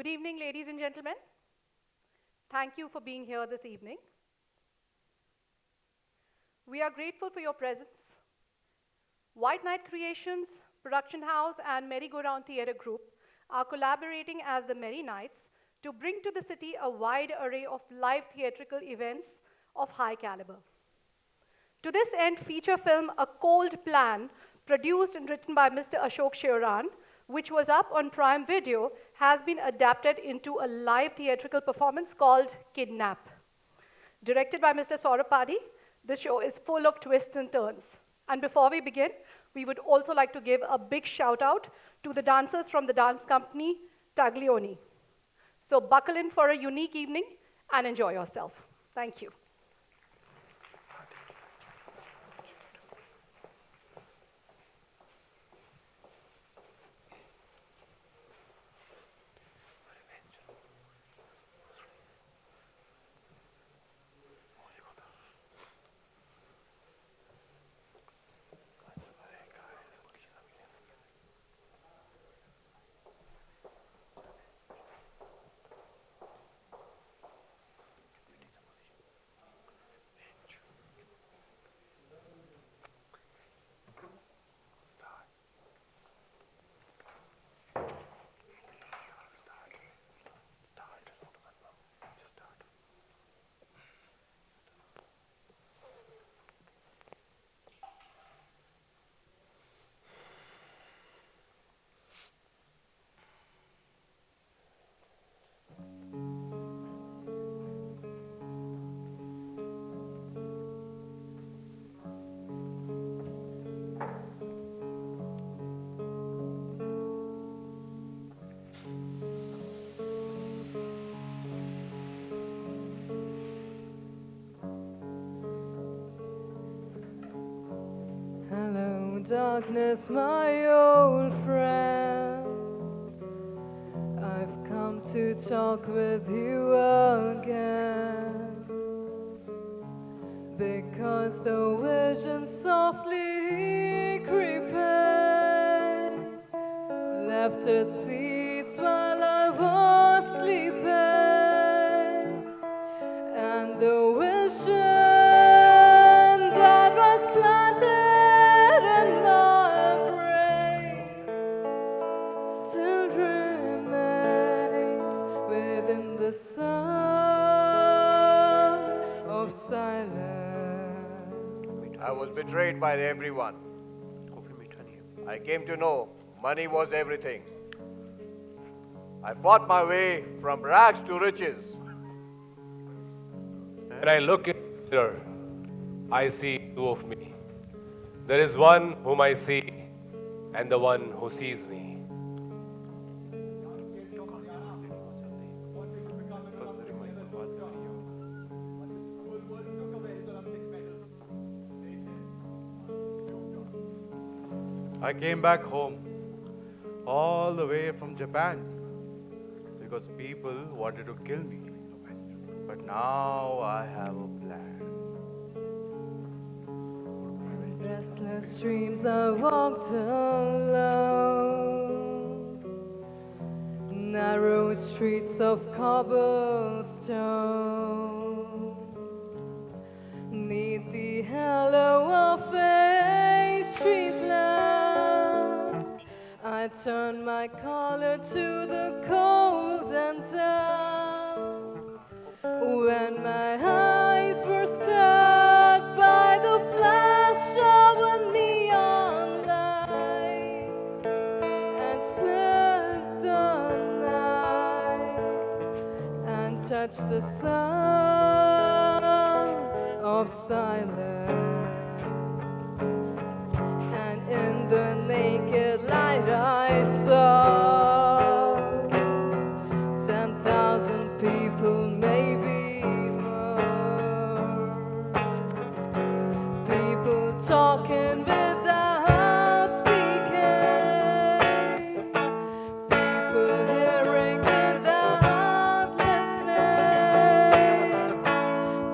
Good evening, ladies and gentlemen. Thank you for being here this evening. We are grateful for your presence. White Knight Creations, Production House, and Merry-Go-Round Theatre Group are collaborating as the Merry Knights to bring to the city a wide array of live theatrical events of high caliber. To this end, feature film A Cold Plan, produced and written by Mr. Ashok Sheoran, which was up on Prime Video, has been adapted into a live theatrical performance called Kidnap. Directed by Mr. Saurabh Padi, this show is full of twists and turns. And before we begin, we would also like to give a big shout out to the dancers from the dance company Taglioni. So buckle in for a unique evening and enjoy yourself. Thank you. Hello, darkness, my old friend. I've come to talk with you again, because the vision softly creeping left its seats while I was sleeping, and the vision that was planted in my brain still remains within the sound of silence. I was betrayed by everyone. I came to know money was everything. I fought my way from rags to riches. When I look in the mirror, I see two of me. There is one whom I see, and the one who sees me. I came back home all the way from Japan because people wanted to kill me. But now I have a plan. In restless dreams I walked alone, narrow streets of cobblestone, neath the halo of a street lamp, I turned my collar to the cold and damp. When my eyes were stabbed by the flash of a neon light and split the night and touched the sound of silence, and in the naked light I saw 10,000 people, maybe more. People talking without speaking. People hearing without listening.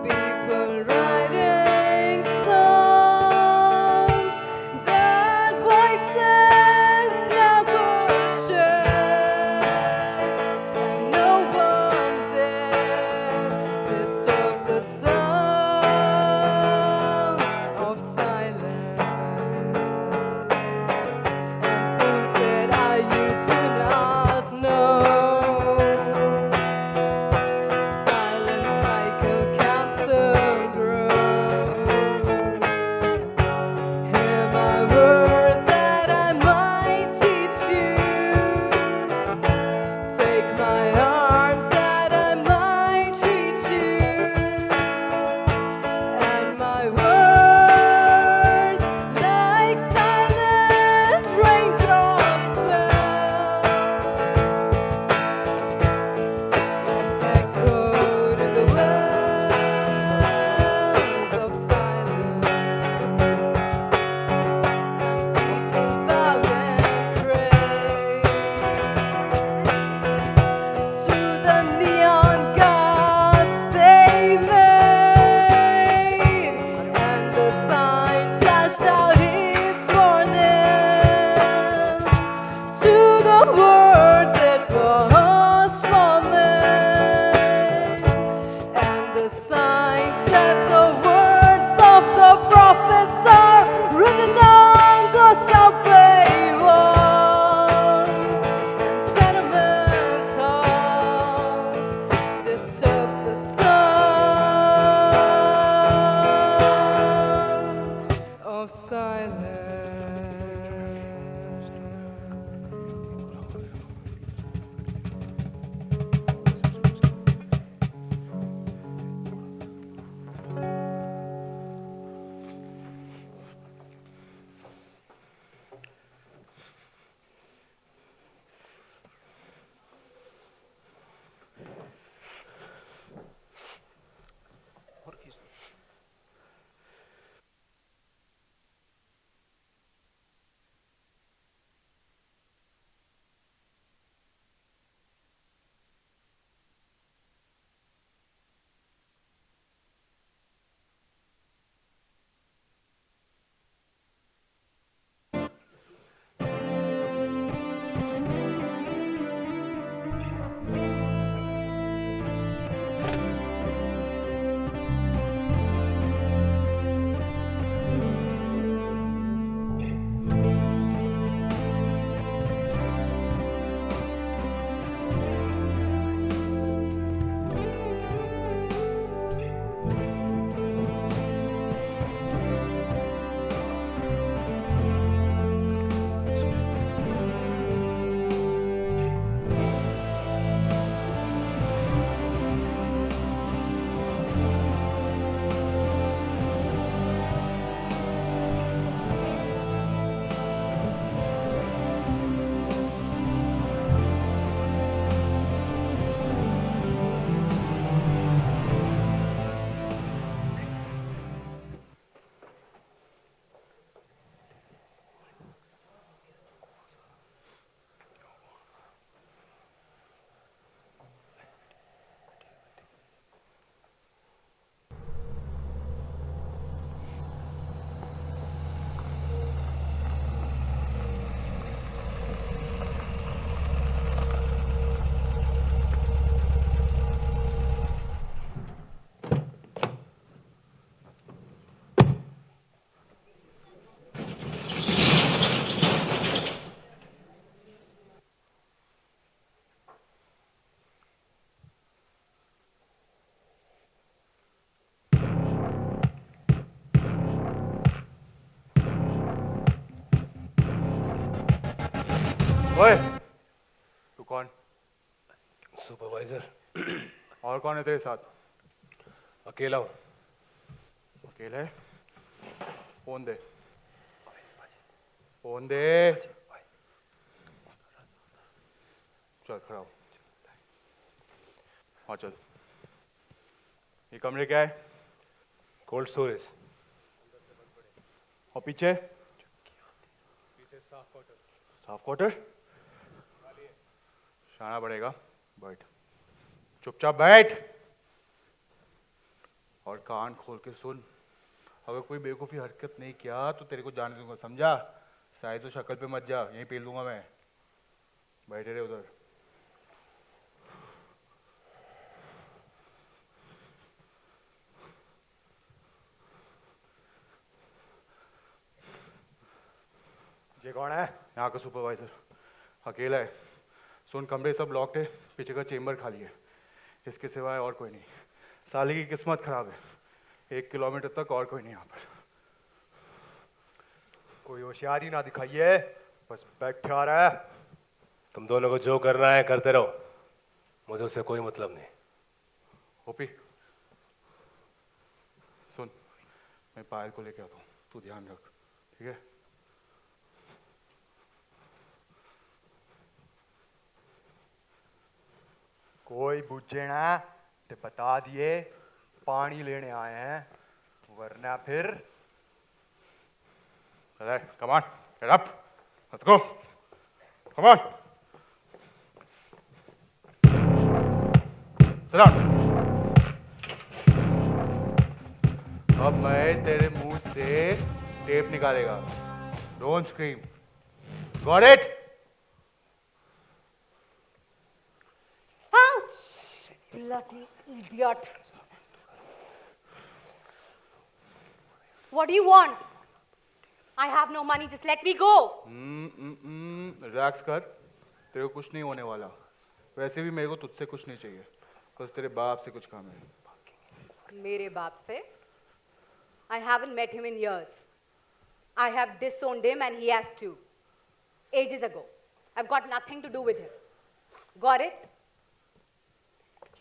People writing songs that voices never share. And silence. ओए, तू कौन? Supervisor, और कौन है तेरे साथ? अकेला हूँ। अकेले है? फोन दे। फोन दे। चल खड़ा हो। हाँ चल। ये कमरे क्या है? Cold storage. और पीछे? Staff quarter. शाना पड़ेगा। बैठ। चुपचाप बैठ। और कान खोल के सुन। अगर कोई बेवकूफ़ी हरकत नहीं किया तो तेरे को जाने दूंगा, समझा? साई तो शक्ल पे मत जा, यहीं पेल दूंगा मैं। बैठे रहे उधर। ये कौन है? यहाँ का सुपरवाइजर। अकेला है। सुन, कमरे सब लॉक्ड है, पीछे का चेम्बर खाली है, इसके सिवाय और कोई नहीं। साले की किस्मत खराब है, 1 किलोमीटर तक और कोई नहीं यहाँ पर। कोई होशियारी ना दिखाइए, बस बैठा रहा। तुम दोनों को जो करना है करते रहो, मुझे उससे कोई मतलब नहीं। ओपी सुन, मैं पायल को लेके आता हूँ, तू ध्यान रख, ठीक है? कोई बुझे ना तो बता दिए पानी लेने आए हैं, वरना फिर। Come on, get up, let's go, come on, sit down. अब मैं तेरे मुंह से टेप निकालेगा, don't scream, got it? Ouch! Bloody idiot. What do you want? I have no money, just let me go. Relax कर, तेरे को कुछ नहीं होने वाला। वैसे भी मेरे को तुझसे कुछ नहीं चाहिए, बस तेरे बाप से कुछ काम है। मेरे बाप से? I haven't met him in years. I have disowned him and he has too. Ages ago. I've got nothing to do with him. Got it?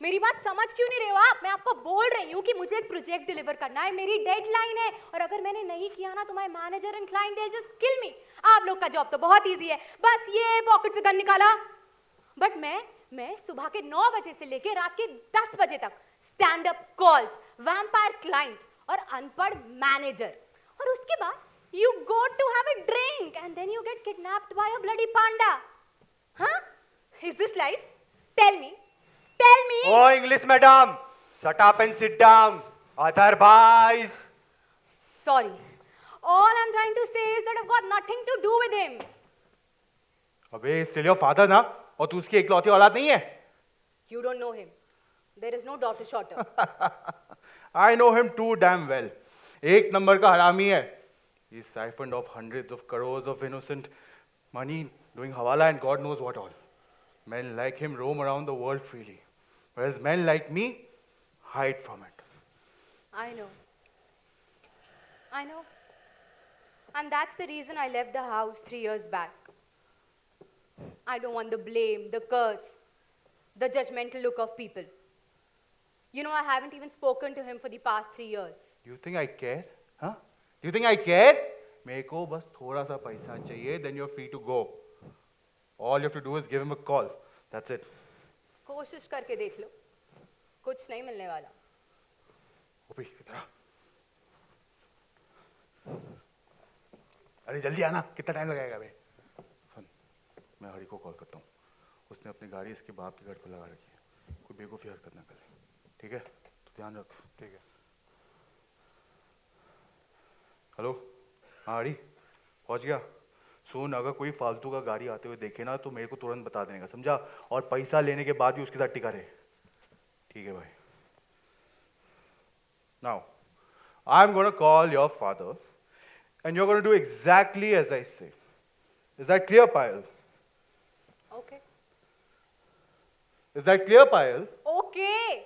मेरी बात समझ क्यों नहीं रहे हो आप? मैं आपको बोल रही हूँ कि मुझे एक प्रोजेक्ट डिलीवर करना है, मेरी डेडलाइन है, और अगर मैंने नहीं किया ना तो my manager and client they just kill me. आप लोग का जॉब तो बहुत इजी है, बस ये पॉकेट से गन निकाला. बट मैं सुबह के 9 बजे से लेके रात के 10 बजे तक stand up calls, vampire clients और अनपढ़ मैनेजर, और उसके बाद you go to have a drink and then you get kidnapped by a bloody panda. Huh? Is this life? Tell me. Tell me. Oh, English madam, shut up and sit down. Otherwise. Sorry. All I'm trying to say is that I've got nothing to do with him. अबे still your father ना, और तू उसकी इकलौती औलाद नहीं है? You don't know him. There is no daughter shorter. I know him too damn well. एक नंबर का हरामी है. He siphoned off hundreds of crores of innocent money doing hawala and God knows what all. Men like him roam around the world freely, whereas men like me hide from it. I know. I know. And that's the reason I left the house 3 years back. I don't want the blame, the curse, the judgmental look of people. You know, I haven't even spoken to him for the past 3 years. Do you think I care? Huh? Do you think I care? मेरे को बस थोड़ा सा पैसा चाहिए, then you're free to go. All you have to do is give him a call. That's it. कोशिश करके देख लो, कुछ नहीं मिलने वाला. ओपी इधर आ. अरे जल्दी आना, कितना टाइम लगेगा बे? सुन, मैं हरी को कॉल करता हूँ. उसने अपनी गाड़ी इसके बाप के घर पर लगा रखी है. कोई बेवकूफ़ी हरकत ना करे. ठीक है? तो ध्यान रख. ठीक है. हेलो, हाँ हरी, पहुँच गया. सुन, अगर कोई फालतू का गाड़ी आते हुए देखे ना तो मेरे को तुरंत बता देने का, समझा? और पैसा लेने के बाद भी उसके साथ टिका रहे. ठीक है भाई. Now, I'm going to call your father and you're going to do exactly as I say. Is that clear, Payal? Okay. Is that clear, Payal? Okay.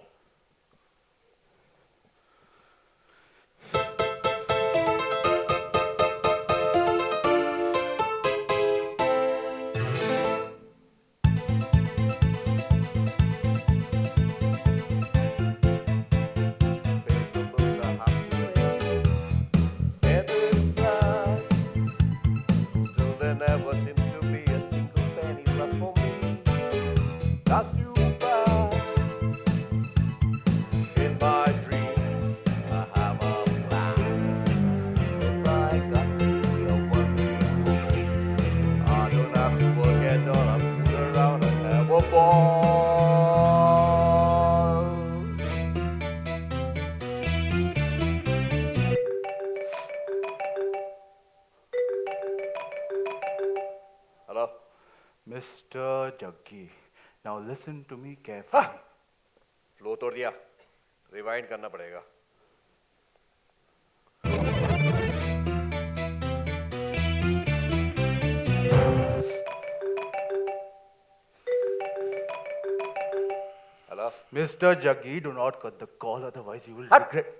Hello? Mr. Jaggi, now listen to me carefully. Flow तोड़ दिया. Rewind करना पड़ेगा. Hello? Mr. Jaggi, do not cut the call, otherwise you will Hut. regret.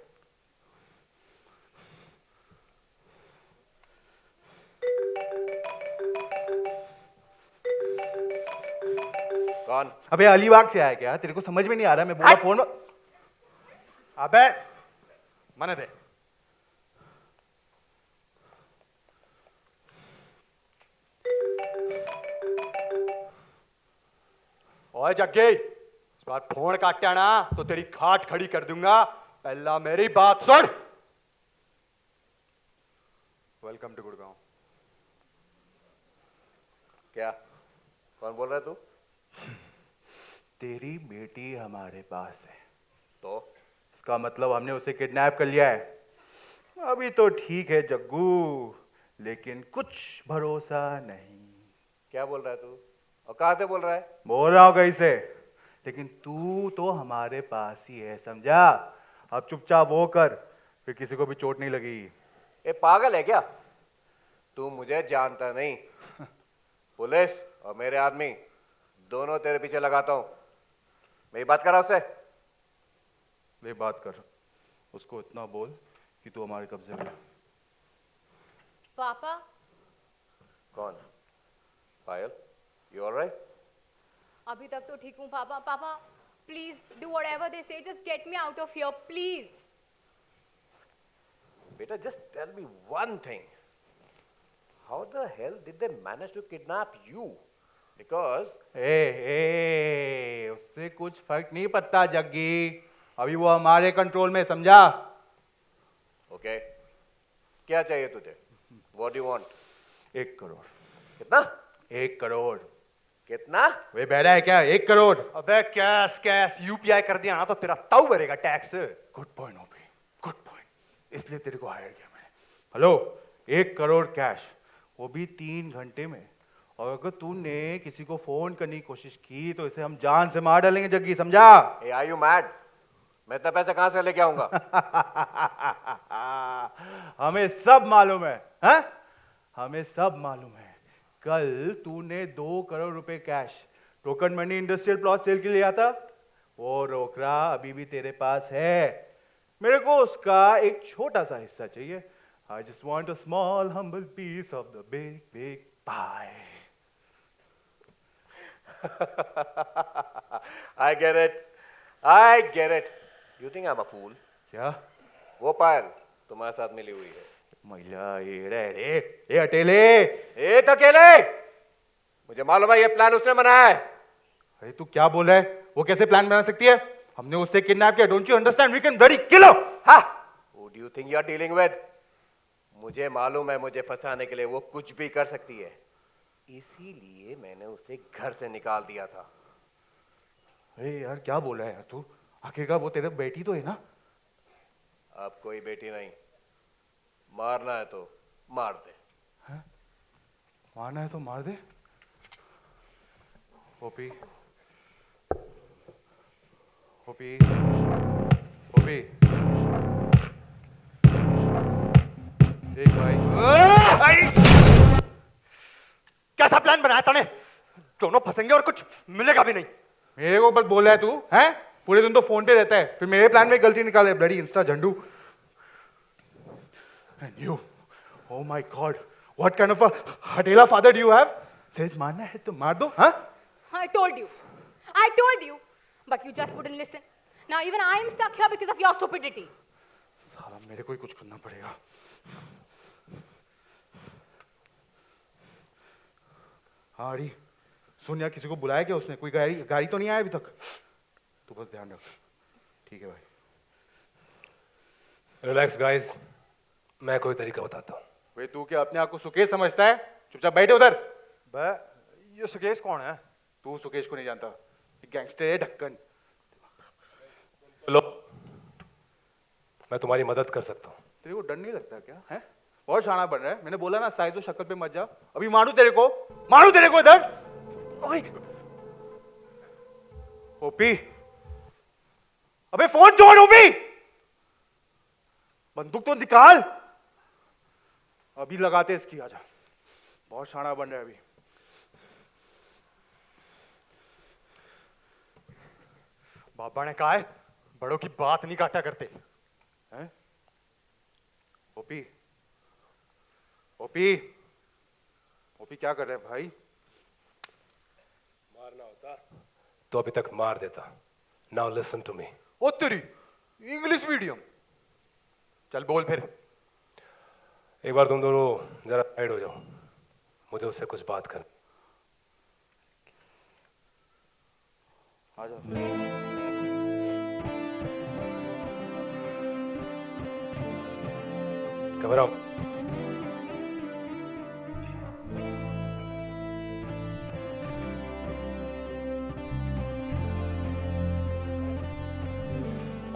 कौन? अबे अलीबाग से आया क्या? तेरे को समझ में नहीं आ रहा? मैं बोला फोन. अबे मने दे. ओए जग्गी, इस बार फोन काटा ना तो तेरी खाट खड़ी कर दूंगा. पहला मेरी बात सुन. Welcome to Gurgaon. क्या? कौन बोल रहा है तू? तेरी बेटी हमारे पास है. तो इसका मतलब हमने उसे किडनैप कर लिया है. अभी तो ठीक है जग्गू, लेकिन कुछ भरोसा नहीं. क्या बोल रहा है तू? और कहाँ से बोल रहा है? बोल रहा हूँ कहीं से, लेकिन तू तो हमारे पास ही है, समझा? अब चुपचाप वो कर, फिर किसी को भी चोट नहीं लगेगी. ये पागल है क्या? तू मुझे जानता नहीं. पुलिस और मेरे आदमी दोनों तेरे पीछे लगाता हूं. मेरी बात करा उससे. ले बात कर, उसको इतना बोल कि तू हमारे कब्जे में है. पापा कौन? पायल, you all right? अभी तक तो ठीक हूँ पापा. पापा प्लीज डू व्हाटएवर दे से, just get me out of here please. Beta, just tell me one thing. How the hell did they manage to kidnap you? Because ए, उससे कुछ फर्क नहीं पड़ता जग्गी. अभी वो हमारे कंट्रोल में, समझा? okay, क्या चाहिए तुझे? What do you want? 1 crore. कितना? 1 करोड़. कितना? वे बहरा है क्या? 1 करोड़. अबे कैश कैश यूपीआई कर दिया ना तो तेरा ताऊ भरेगा tax. Good point OP, good point. इसलिए तेरे को हायर किया मैंने. हेलो, 1 करोड़ कैश, वो भी 3 घंटे में. और अगर तूने किसी को फोन करने की कोशिश की तो इसे हम जान से मार डालेंगे जग्गी, समझा? Hey, are you mad? मैं इतना पैसा कहाँ से लेके आऊंगा? हमें सब मालूम है, हैं? हमें सब मालूम है. कल तूने 2 करोड़ रुपए cash token money industrial plot cell के लिए आता. वो रोकड़ा अभी भी तेरे पास है. मेरे को उसका एक छोटा सा हिस्सा चाहिए. I just want a small humble piece of the big big pie. I get it. I get it. You think I'm a fool? क्या? वो पायल तुम्हारे साथ मिली हुई है. महिला ये रे, ये अटेले. ए तो अकेले. मुझे मालूम है ये प्लान उसने बनाया है. अरे तू क्या बोल रहा है? वो कैसे प्लान बना सकती है? हमने उससे किडनैप किया. Don't you understand? We can bloody kill her. हाँ. Who do you think you are dealing with? मुझे मालूम है मुझे फंसाने के लिए वो कुछ भी कर सकती है. इसीलिए मैंने उसे घर से निकाल दिया था. अरे यार क्या बोल रहा है यार तू? आखिरकार वो तेरे बेटी तो है ना? अब कोई बेटी नहीं. मारना है तो मार दे. मारना है तो मार दे. OP, OP, OP. एक भाई. कैसा प्लान बनाया तूने? दोनों फंसेंगे और कुछ मिलेगा भी नहीं. मेरे को ऊपर बोल रहा है तू? हैं? पूरे दिन तो फोन पे रहता है, फिर मेरे प्लान में गलती निकाले. ब्लडी इंस्टा झंडू. And you, oh my God, what kind of a हटेला father do you have? Says मारना है तो मार दो, हाँ? I told you, but you just wouldn't listen. Now even I am stuck here because of your stupidity. साला मेरे को ही कुछ करना पड़ेगा. हाँ अड़ी, सुन यार, किसी को बुलाया क्या उसने? कोई गाड़ी तो नहीं आया अभी तक? तू बस ध्यान रख. ठीक है भाई. रिलैक्स गाइस, मैं कोई तरीका बताता हूँ. वे तू क्या अपने आप को सुकेश समझता है? चुपचाप बैठे उधर. बे ये सुकेश कौन है? तू सुकेश को नहीं जानता. गैंगस्टर है ढक्कन. लो, मैं तुम्हारी मदद कर सकता हूँ. तेरे को डर नहीं लगता क्या? है? बहुत शाना बन रहा है. मैंने बोला ना साइज और शक्ल पे मत जा. अभी मारू तेरे को, मारू तेरे को इधर. ओपी, अबे फोन छोड़. ओपी, बंदूक तो निकाल. अभी लगाते इसकी. आजा, बहुत शाना बन रहा है अभी. बाबा ने कहा है बड़ों की बात नहीं काटा करते. हैं? ओपी, ओपी, ओपी क्या कर रहे हैं भाई? मारना होता तो अभी तक मार देता. Now listen to me. ओ तेरी इंग्लिश मीडियम. चल बोल फिर. एक बार तुम दोनों जरा साइड हो जाओ, मुझे उससे कुछ बात करनी. आजा. घबराओ.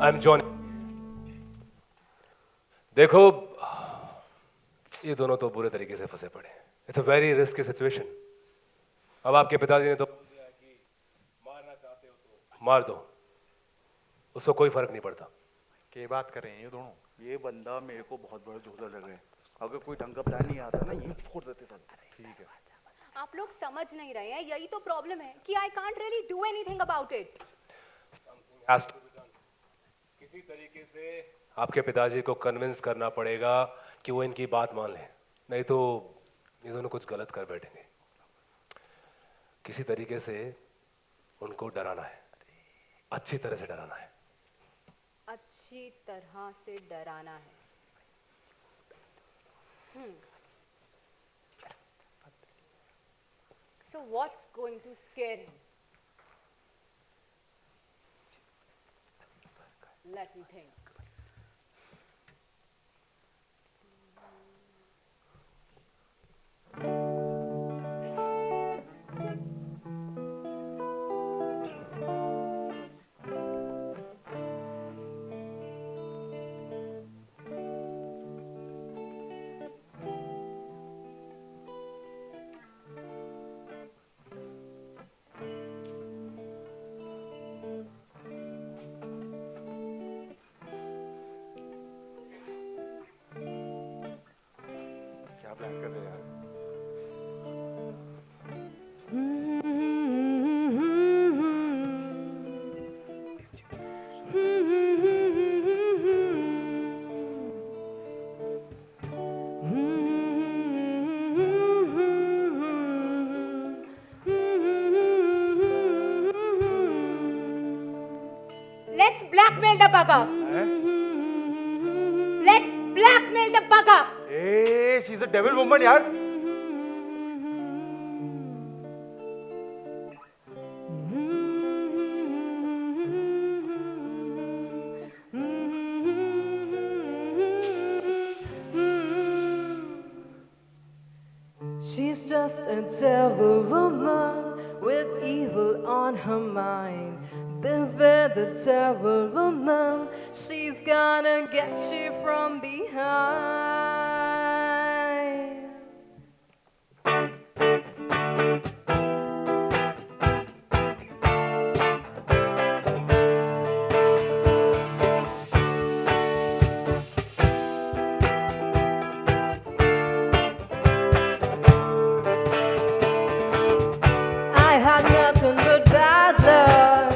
I am Johnny. देखो, ये दोनों तो बुरे तरीके से फंसे पड़े. It's a very risky situation. अब आपके पिताजी ने तो बोल दिया कि मारना चाहते हो तो मार दो. उसको कोई फर्क नहीं पड़ता. क्या बात कर रहे हैं ये दोनों? ये बंदा मेरे को बहुत बड़ा जोहर लग रहा है. अगर कोई ढंग का प्लान नहीं आता ना, यही फोड़ देते सब. ठीक है. आप लोग समझ नहीं रहे हैं, यही तो प्रॉब्लम है कि I can't really do anything about it. Has to be done. किसी तरीके से आपके पिताजी को कन्विंस करना पड़ेगा कि वो इनकी बात मान लें. नहीं तो ये दोनों कुछ गलत कर बैठेंगे। किसी तरीके से उनको डराना है, अच्छी तरह से डराना है। अच्छी तरह से डराना है। So what's going to scare him? Let me think. क्या प्लान कर रहे हैं यार? Let's blackmail the bugger. Let's blackmail the bugger. A, she's a devil woman यार. She's just a devil woman with evil on her mind. Beware the devil woman, she's gonna get you from behind. I had nothing but bad luck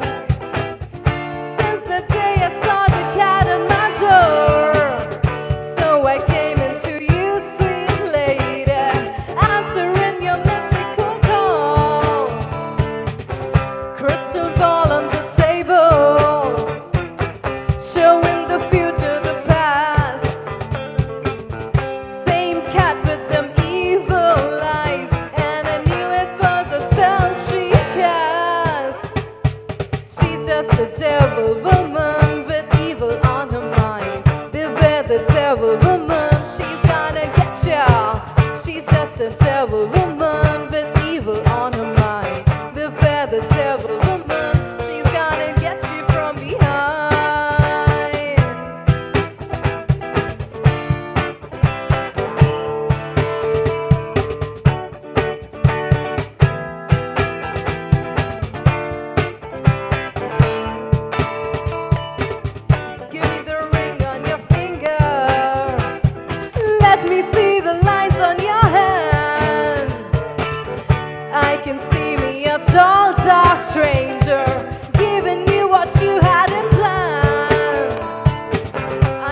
since the day I saw the cat at my door. So I came into you, sweet lady, answering your mystical call. Crystal ball on the table, showing the future, the past. Same cat with them evil eyes, and I knew it was the spell she cast. She's just a devil woman with evil on her mind. Beware the devil woman, she's gonna get ya. She's just a devil woman with evil on her mind. Beware the devil woman, she's gonna get you from behind. Give me the ring on your finger. Let me see the lines on your hand. I can see me, a tall, dark stranger, giving you what you hadn't planned.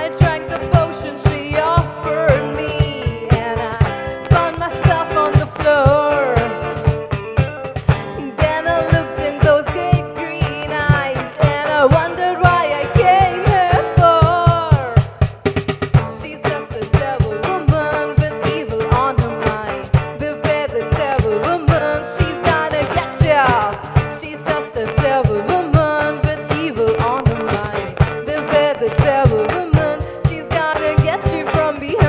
I drank the potion she offered me, and I found myself on the floor. Then I looked in those great green eyes, and I wondered why I came here for. She's just a devil woman with evil on her mind. Beware the devil woman, she's gonna get ya. She's just a devil woman with evil on her mind. Beware the devil woman, she's gonna get you from behind.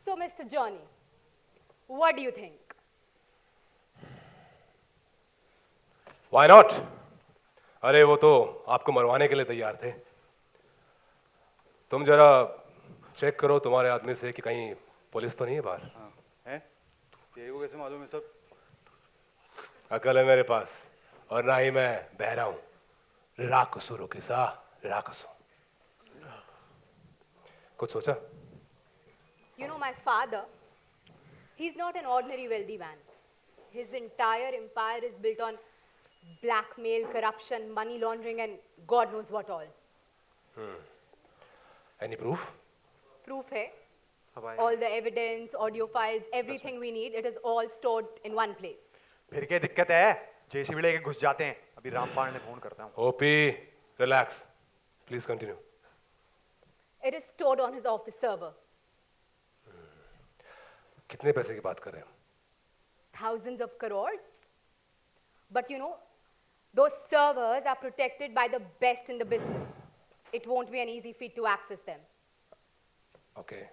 So, Mr. Johnny, what do you think? Why not? अरे वो तो आपको मरवाने के लिए तैयार थे। तुम जरा चेक करो तुम्हारे आदमी से कि कहीं पुलिस तो नहीं है बाहर। हाँ, हैं? तेरे को कैसे मालूम है सब? अकल है मेरे पास, और ना ही मैं बहरा हूं। राकसू रुके सा, राकसू। कुछ सोचा? You know, my father He's not an ordinary wealthy man. His entire empire is built on blackmail, corruption, money laundering, and God knows what all. Any proof? Proof hai. अब आए। All the evidence, audio files, everything we need, it is all stored in one place. फिर क्या दिक्कत है? JCB लेके घुस जाते हैं। अभी रामपाल ने फोन करता हूँ। OP, relax. Please continue. It is stored on his office server. कितने पैसे की बात कर रहे हैं? Thousands of crores. But you know, those servers are protected by the best in the business. It won't be an easy feat to access them. Okay.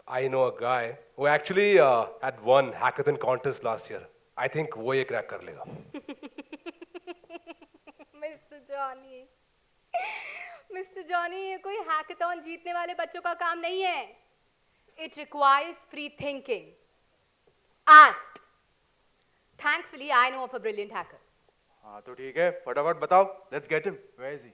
I know a guy who actually had won hackathon contest last year. I think वो ये crack कर लेगा. Mr. Johnny. Mr. Johnny, ये कोई hackathon जीतने वाले बच्चों का काम नहीं है. It requires free thinking. Art. Thankfully, I know of a brilliant hacker. हाँ तो ठीक है, फटाफट बताओ। Let's get him. Where is he?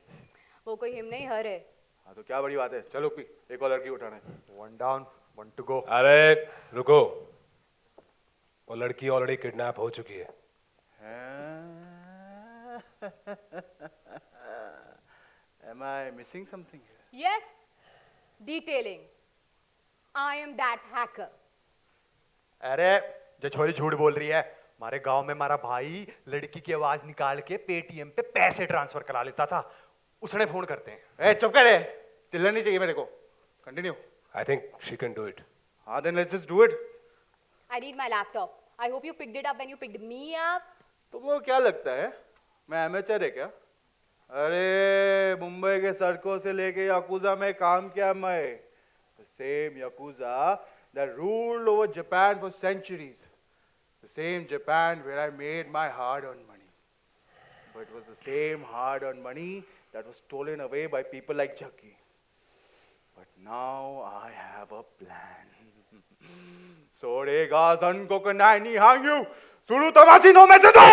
वो कोई हिम नहीं हर है. हाँ तो क्या बड़ी बात है? चलो पी, एक और लड़की उठाना है। One down, one to go. अरे रुको, वो लड़की ऑलरेडी किडनैप हो चुकी है. Am I missing something here? Yes. Detailing. I am that hacker. अरे जो छोरी झूठ बोल रही है, हमारे गांव में हमारा भाई लड़की की आवाज निकाल के पेटीएम पे पैसे ट्रांसफर करा लेता था. उसने फोन करते हैं. ए चुप कर रे, चिल्लना नहीं चाहिए मेरे को. Continue. I think she can do it. हाँ then let's just do it. I need my laptop. I hope you picked it up when you picked me up. तुमको क्या लगता है मैं एमेचर है क्या? अरे मुंबई के सड़कों से लेके याकुजा में काम किया मैं. The same yakuza that ruled over Japan for centuries. The same Japan where I made my hard-earned money. But it was the same hard-earned money that was stolen away by people like Jackie. But now I have a plan. Sorega san kokunai ni hangyu suru tamashi no mesedo!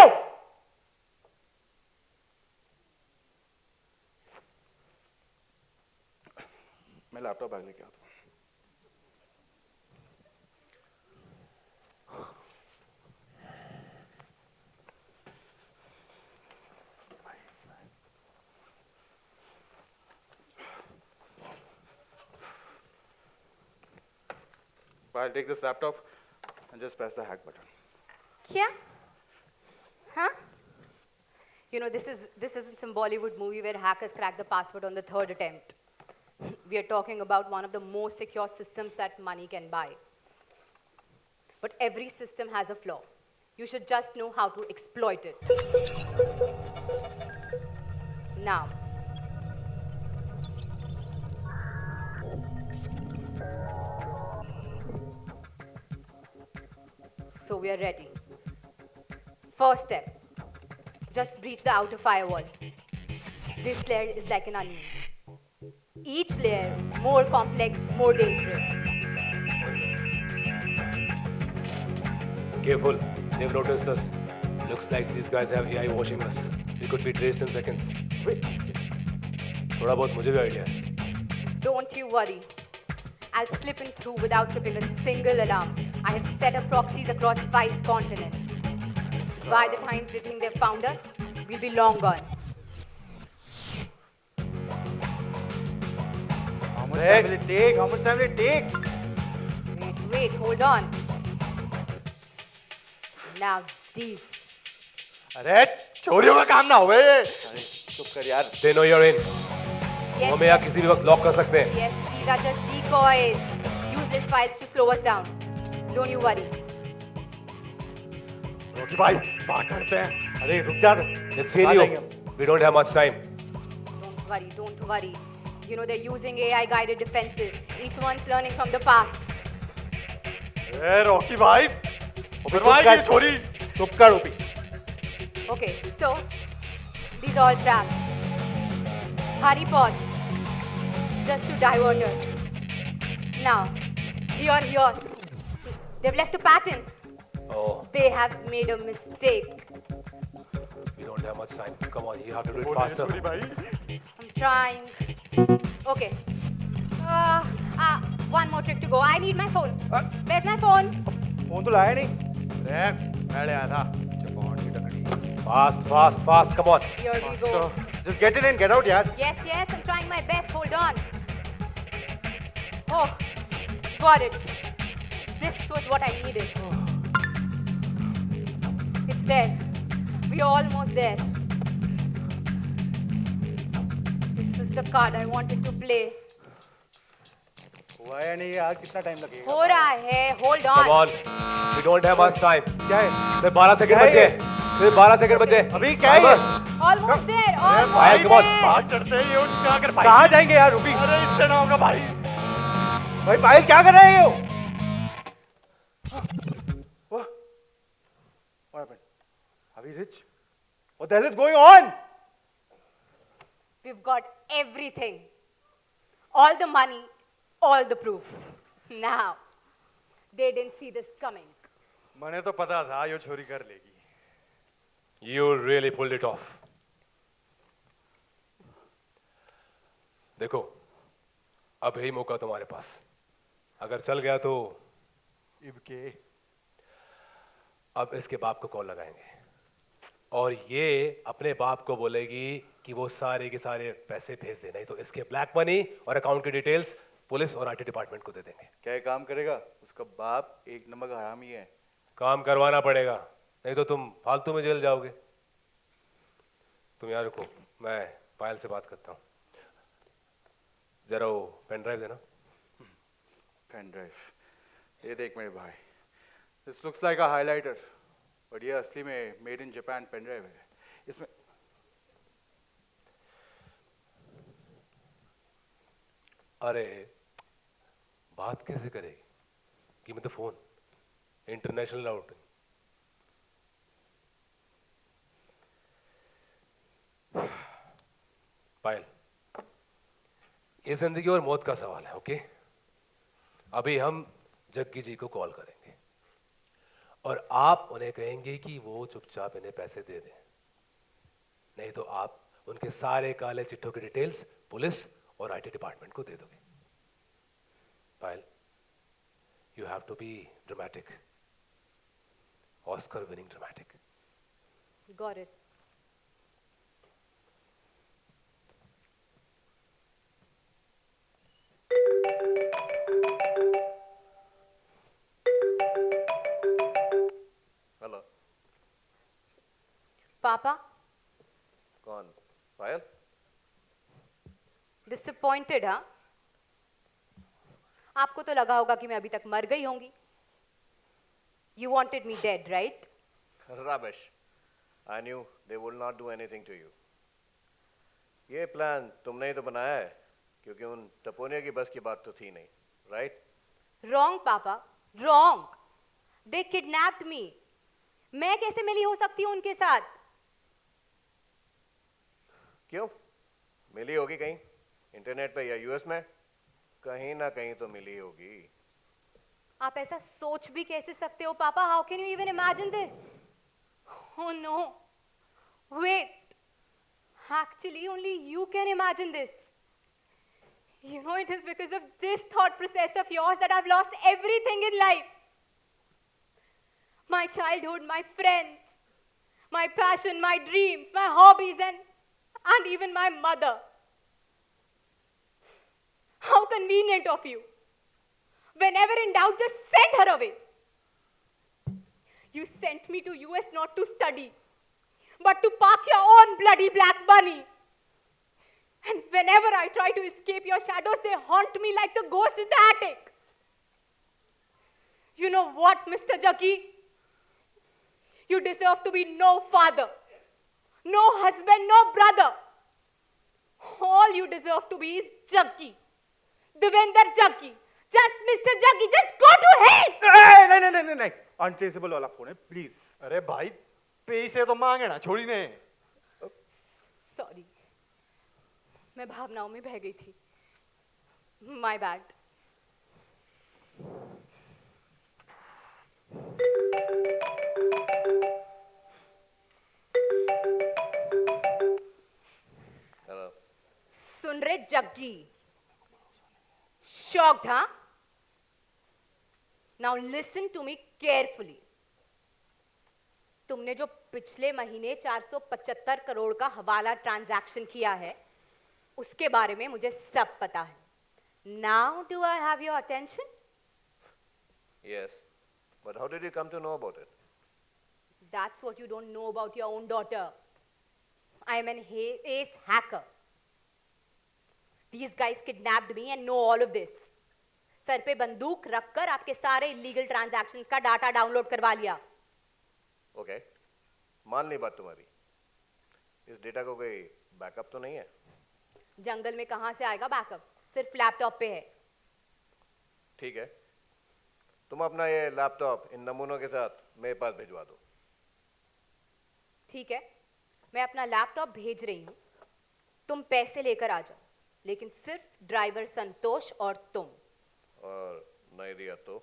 मैं laptop bag लेके आता हूँ. I'll take this laptop and just press the hack button. Kya? Huh? You know, this isn't some Bollywood movie where hackers crack the password on the third attempt. We are talking about one of the most secure systems that money can buy. But every system has a flaw. You should just know how to exploit it. Now, so we are ready. First step, just breach the outer firewall. This layer is like an onion. Each layer more complex, more dangerous. Careful, they've noticed us. Looks like these guys have AI watching us. We could be traced in seconds. थोड़ा बहुत मुझे भी idea है. Don't you worry. I'll slip in through without tripping a single alarm. I have set up proxies across 5 continents. By the time they think they've found us, we'll be long gone. How much time will it take? How much time will it take? Wait, hold on. Now these. अरे चोरियों का काम ना होवे. चुप कर यार. They know you're in. Yes, हमें यहाँ किसी भी वक्त लॉक कर सकते हैं. yes, these are just decoys. Use these files to slow us down. Don't you worry. रोकी भाई, बाहर चढ़ते हैं. अरे रुक जा. Let's see you. We don't have much time. Don't worry, don't worry. You know, they're using AI-guided defenses. Each one's learning from the past. अरे रोकी भाई. चुप भाई कर. ये छोरी. चुप कर OP. Okay, so these are all traps. Honeypots. Just to divert us. Now, here. They've left a pattern. Oh, They have made a mistake. we don't have much time. Come on, you have to do it faster. छोरी भाई. I'm trying. Okay. One more trick to go. I need my phone. Where's my phone? Phone तो लाया नहीं। अरे मैं ले आया था चपान की टकरी। Fast fast fast, come on. Here we go. Just get in and get out यार। Yes, yes, I'm trying my best. Hold on. Oh, got it. This was what I needed. It's there. We are almost there. This is the card I wanted to play. हुआ या नहीं यार, कितना time लगेगा? हो रहा है. Hold come on. On, we don't have much time. क्या है? सिर्फ 12 सेकंड क्या है बचे, ये? सिर्फ 12 सेकंड बचे। अभी क्या है ये? Almost there. Almost भाई, come on. there. बात करते ही उठ क्या कर भाई। कहाँ जाएंगे यार, रुबी? अरे इससे ना होगा भाई। भाई पायल क्या कर रहे हो? What happened? Are we rich? What the hell is going on? We've got everything. All the money, all the proof. Now, they didn't see this coming. मैंने तो पता था ये चोरी कर लेगी। You really pulled it off. देखो, अब यही मौका तुम्हारे पास। अगर चल गया तो इबके अब इसके बाप को कॉल लगाएंगे और ये अपने बाप को बोलेगी कि वो सारे के सारे पैसे भेज दे, नहीं तो इसके ब्लैक मनी और अकाउंट की डिटेल्स पुलिस और आईटी डिपार्टमेंट को दे देंगे। क्या ये काम करेगा? उसका बाप एक नंबर का हरामी है। काम करवाना पड़ेगा, नहीं तो तुम फालतू में जेल जाओगे। तुम यहाँ रुको, मैं पायल से बात करता हूँ। जरा वो पेन ड्राइव देना। पेन ड्राइव, ये देख मेरे भाई, this looks like a highlighter, but ये असली में made in Japan pen drive है। इसमें अरे बात कैसे करेगी? कि मतलब फोन इंटरनेशनल राउटिंग। पायल, ये जिंदगी और मौत का सवाल है, ओके? अभी हम जग्गी जी को कॉल करेंगे और आप उन्हें कहेंगे कि वो चुपचाप इन्हें पैसे दे दें, नहीं तो आप उनके सारे काले चिट्ठों की डिटेल्स पुलिस और आईटी डिपार्टमेंट को दे दोगे। Payal, you have to be dramatic, Oscar winning dramatic. Got it. Hello, Papa, कौन? पायल? disappointed, हाँ? आपको तो लगा होगा कि मैं अभी तक मर गई होंगी. You wanted me dead, right? Rubbish. I knew they would not do anything to you. ये प्लान तुमने ही तो बनाया है, क्योंकि उन टपोनिया की बस की बात तो थी नहीं, right? Wrong, Papa. Wrong. They kidnapped me. मैं कैसे मिली हो सकती हूँ उनके साथ? क्यों? मिली होगी कहीं, इंटरनेट पे या यूएस में, कहीं ना कहीं तो मिली होगी। आप ऐसा सोच भी कैसे सकते हो, पापा? How can you even imagine this? Oh no. Wait. Actually, only you can imagine this. You know, it is because of this thought process of yours that I've lost everything in life. My childhood, my friends, my passion, my dreams, my hobbies, and even my mother. How convenient of you. Whenever in doubt, just send her away. You sent me to US not to study, but to park your own bloody black bunny. And whenever I try to escape your shadows, they haunt me like the ghost in the attic. You know what, Mr. Jackie? You deserve to be no father, no husband, no brother. All you deserve to be is Jackie. Devender Jackie. Just Mr. Jackie, just go to hell! नहीं, untraceable वाला phone है, please. अरे भाई पैसे तो मांगे ना छोड़ी ने। Sorry. मैं भावनाओं में बह गई थी. My bad. हेलो, सुन रहे Jaggi? Shocked, huh? Now listen to me carefully. तुमने जो पिछले महीने 475 करोड़ का हवाला ट्रांजैक्शन किया है, उसके बारे में मुझे सब पता है। Now do I have your attention? Yes. But how did you come to know about it? That's what you don't know about your own daughter. I am an ace hacker. These guys kidnapped me and know all of this. Sir पे बंदूक रखकर आपके सारे illegal transactions का data download करवा लिया। Okay. मान ली बात तुम्हारी। इस डेटा को कोई बैकअप तो नहीं है? जंगल में कहां से आएगा बैकअप? सिर्फ लैपटॉप पे है। ठीक है, तुम अपना ये लैपटॉप इन नमूनों के साथ मेरे पास भिजवा दो। ठीक है, मैं अपना लैपटॉप भेज रही हूं, तुम पैसे लेकर आ जाओ, लेकिन सिर्फ ड्राइवर संतोष और तुम। और नहीं दिया तो?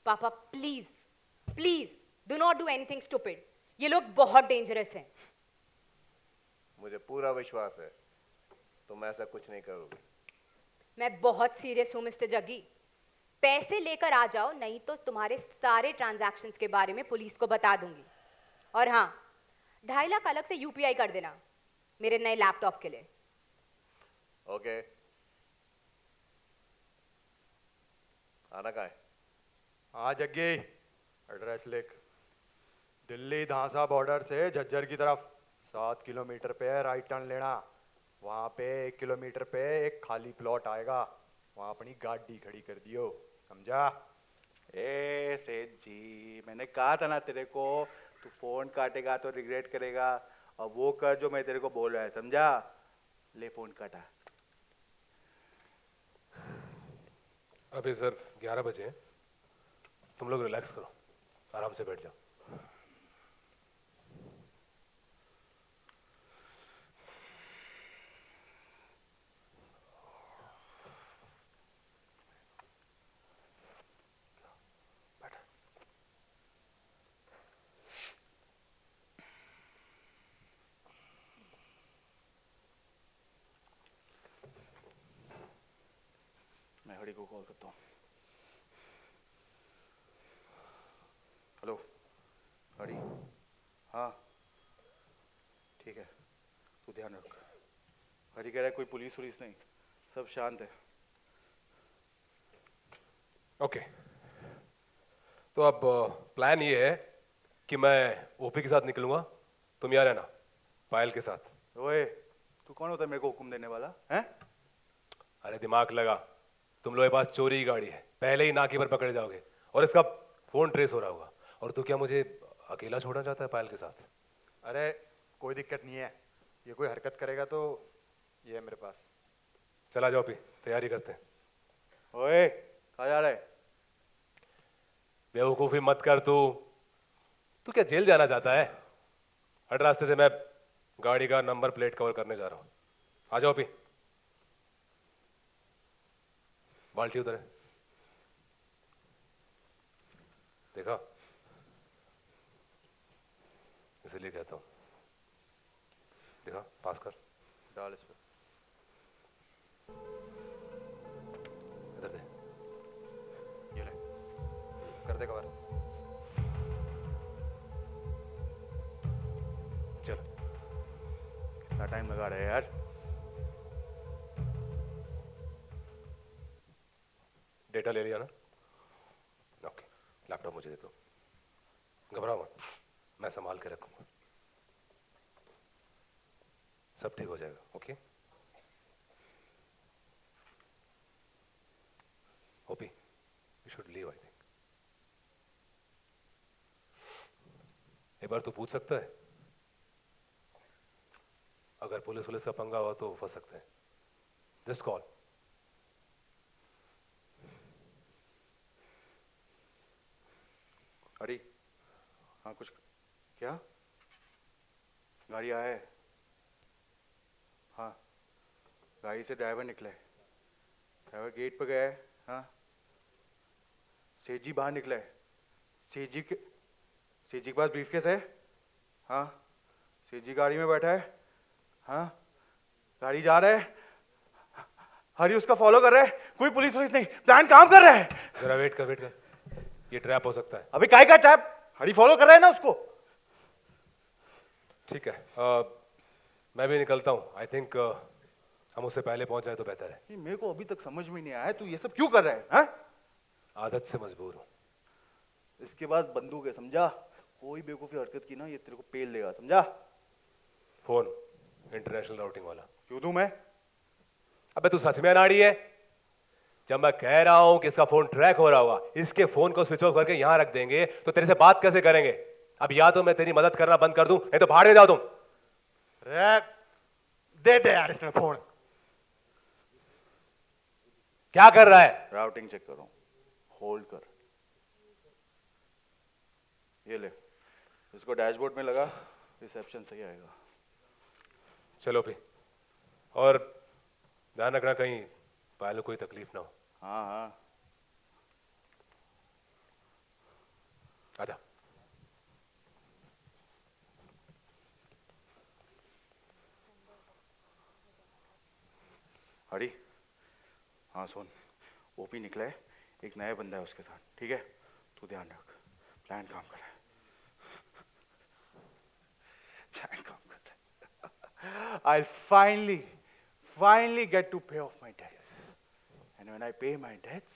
पापा please please do not do anything stupid. ये लोग बहुत डेंजरस हैं। मुझे पूरा विश्वास है तुम ऐसा कुछ नहीं करोगे। मैं बहुत सीरियस हूं मिस्टर जग्गी। पैसे लेकर आ जाओ, नहीं तो तुम्हारे सारे ट्रांजैक्शंस के बारे में पुलिस को बता दूंगी। और हाँ, 2.5 लाख अलग से यूपीआई कर देना मेरे नए लैपटॉप के लिए। ओके। आना कहाँ है? हाँ जग्गी, एड्रेस लिख। दिल्ली धांसा बॉर्डर से झज्जर की तरफ 7 किलोमीटर पे राइट टर्न लेना। वहां पे 1 किलोमीटर पे एक खाली प्लॉट आएगा, वहां अपनी गाड़ी खड़ी कर दियो, समझा? ए सेठ जी, मैंने कहा था ना तेरे को, तू फोन काटेगा तो रिग्रेट करेगा। अब वो कर जो मैं तेरे को बोल रहा है, समझा? ले फोन काटा। अभी सिर्फ 11 बजे हैं, तुम लोग रिलैक्स करो, आराम से बैठ जाओ। मैं हरी को कॉल करता हूँ। हेलो हरी? हाँ ठीक है, तू ध्यान रख। हरी कह रहा है कोई पुलिस वुलिस नहीं, सब शांत है। ओके, तो अब प्लान ये है कि मैं ओपी के साथ निकलूंगा, तुम यहाँ रहना पायल के साथ। ओए, तू कौन होता है मेरे को हुक्म देने वाला है? अरे दिमाग लगा, तुम लोगों के पास चोरी की गाड़ी है, पहले ही नाके पर पकड़े जाओगे और इसका फोन ट्रेस हो रहा होगा। और तू क्या मुझे अकेला छोड़ना चाहता है पायल के साथ? अरे कोई दिक्कत नहीं है, ये कोई हरकत करेगा तो ये है मेरे पास। चला जाओ भी, तैयारी करते हैं। ओए कहाँ जा रहा है? बेवकूफी मत कर तू क्या जेल जाना चाहता है? हट रास्ते से, मैं गाड़ी का नंबर प्लेट कवर करने जा रहा हूँ। आ जाओ भी। बाल्टी उधर है, देखा? इसलिए कहता हूँ, देखा? पास कर, डाल इस पे। इधर दे। ये ले, कर दे कवर। चल। कितना टाइम लगा रहे हैं यार? डेटा ले लिया ना? ओके, लैपटॉप मुझे दे दो। घबराओ मत, मैं संभाल के रखूंगा, सब ठीक हो जाएगा। Okay OP, you should leave I think. एक बार तू पूछ सकता है, अगर पुलिस का पंगा हुआ तो फंस सकते हैं। Just call. हरी, हाँ कुछ क्या? गाड़ी आया है? हाँ, गाड़ी से ड्राइवर निकला है, ड्राइवर गेट पर गया है। हाँ, सेठ जी बाहर निकला है। सेठ जी के पास ब्रीफकेस है। हाँ, सेठ जी गाड़ी में बैठा है। हाँ, गाड़ी जा रहा है, हरी उसका फॉलो कर रहा है। कोई पुलिस वुलिस नहीं, प्लान काम कर रहा है। जरा वेट कर। ये ट्रैप हो सकता है। अभी काय का ट्रैप? हरी फॉलो कर रहा है ना उसको। ठीक है, मैं भी निकलता हूँ। आई थिंक हम उससे पहले पहुंच जाए तो बेहतर है। ये मेरे को अभी तक समझ में नहीं आया तू ये सब क्यों कर रहा है? हाँ? आदत से मजबूर हूँ। इसके पास बंदूक है, समझा? कोई बेवकूफी हरकत की ना ये तेरे को पेल देगा, समझा? फोन इंटरनेशनल राउटिंग वाला। क्यों दूं मैं? अबे तू सच में नाड़ी है? जब मैं कह रहा हूं कि इसका फोन ट्रैक हो रहा होगा, इसके फोन को स्विच ऑफ करके यहां रख देंगे तो तेरे से बात कैसे करेंगे? अब या तो मैं तेरी मदद करना बंद कर दूं, नहीं तो भाड़ में जाओ तुम। दे दे यार इसमें फोन। क्या कर रहा है? राउटिंग चेक करो, होल्ड कर। ये ले, इसको डैशबोर्ड में लगा, रिसेप्शन सही आएगा। चलो भी, और ध्यान रखना कहीं पायल को कोई तकलीफ ना हो। हाँ हाँ। आजा। हरी, हाँ सुन, ओपी निकला है, एक नया बंदा है उसके साथ, ठीक है? तू ध्यान रख, प्लान काम कर रहा है, प्लान काम कर रहा है। I'll finally get to pay off my debts. And when I pay my debts,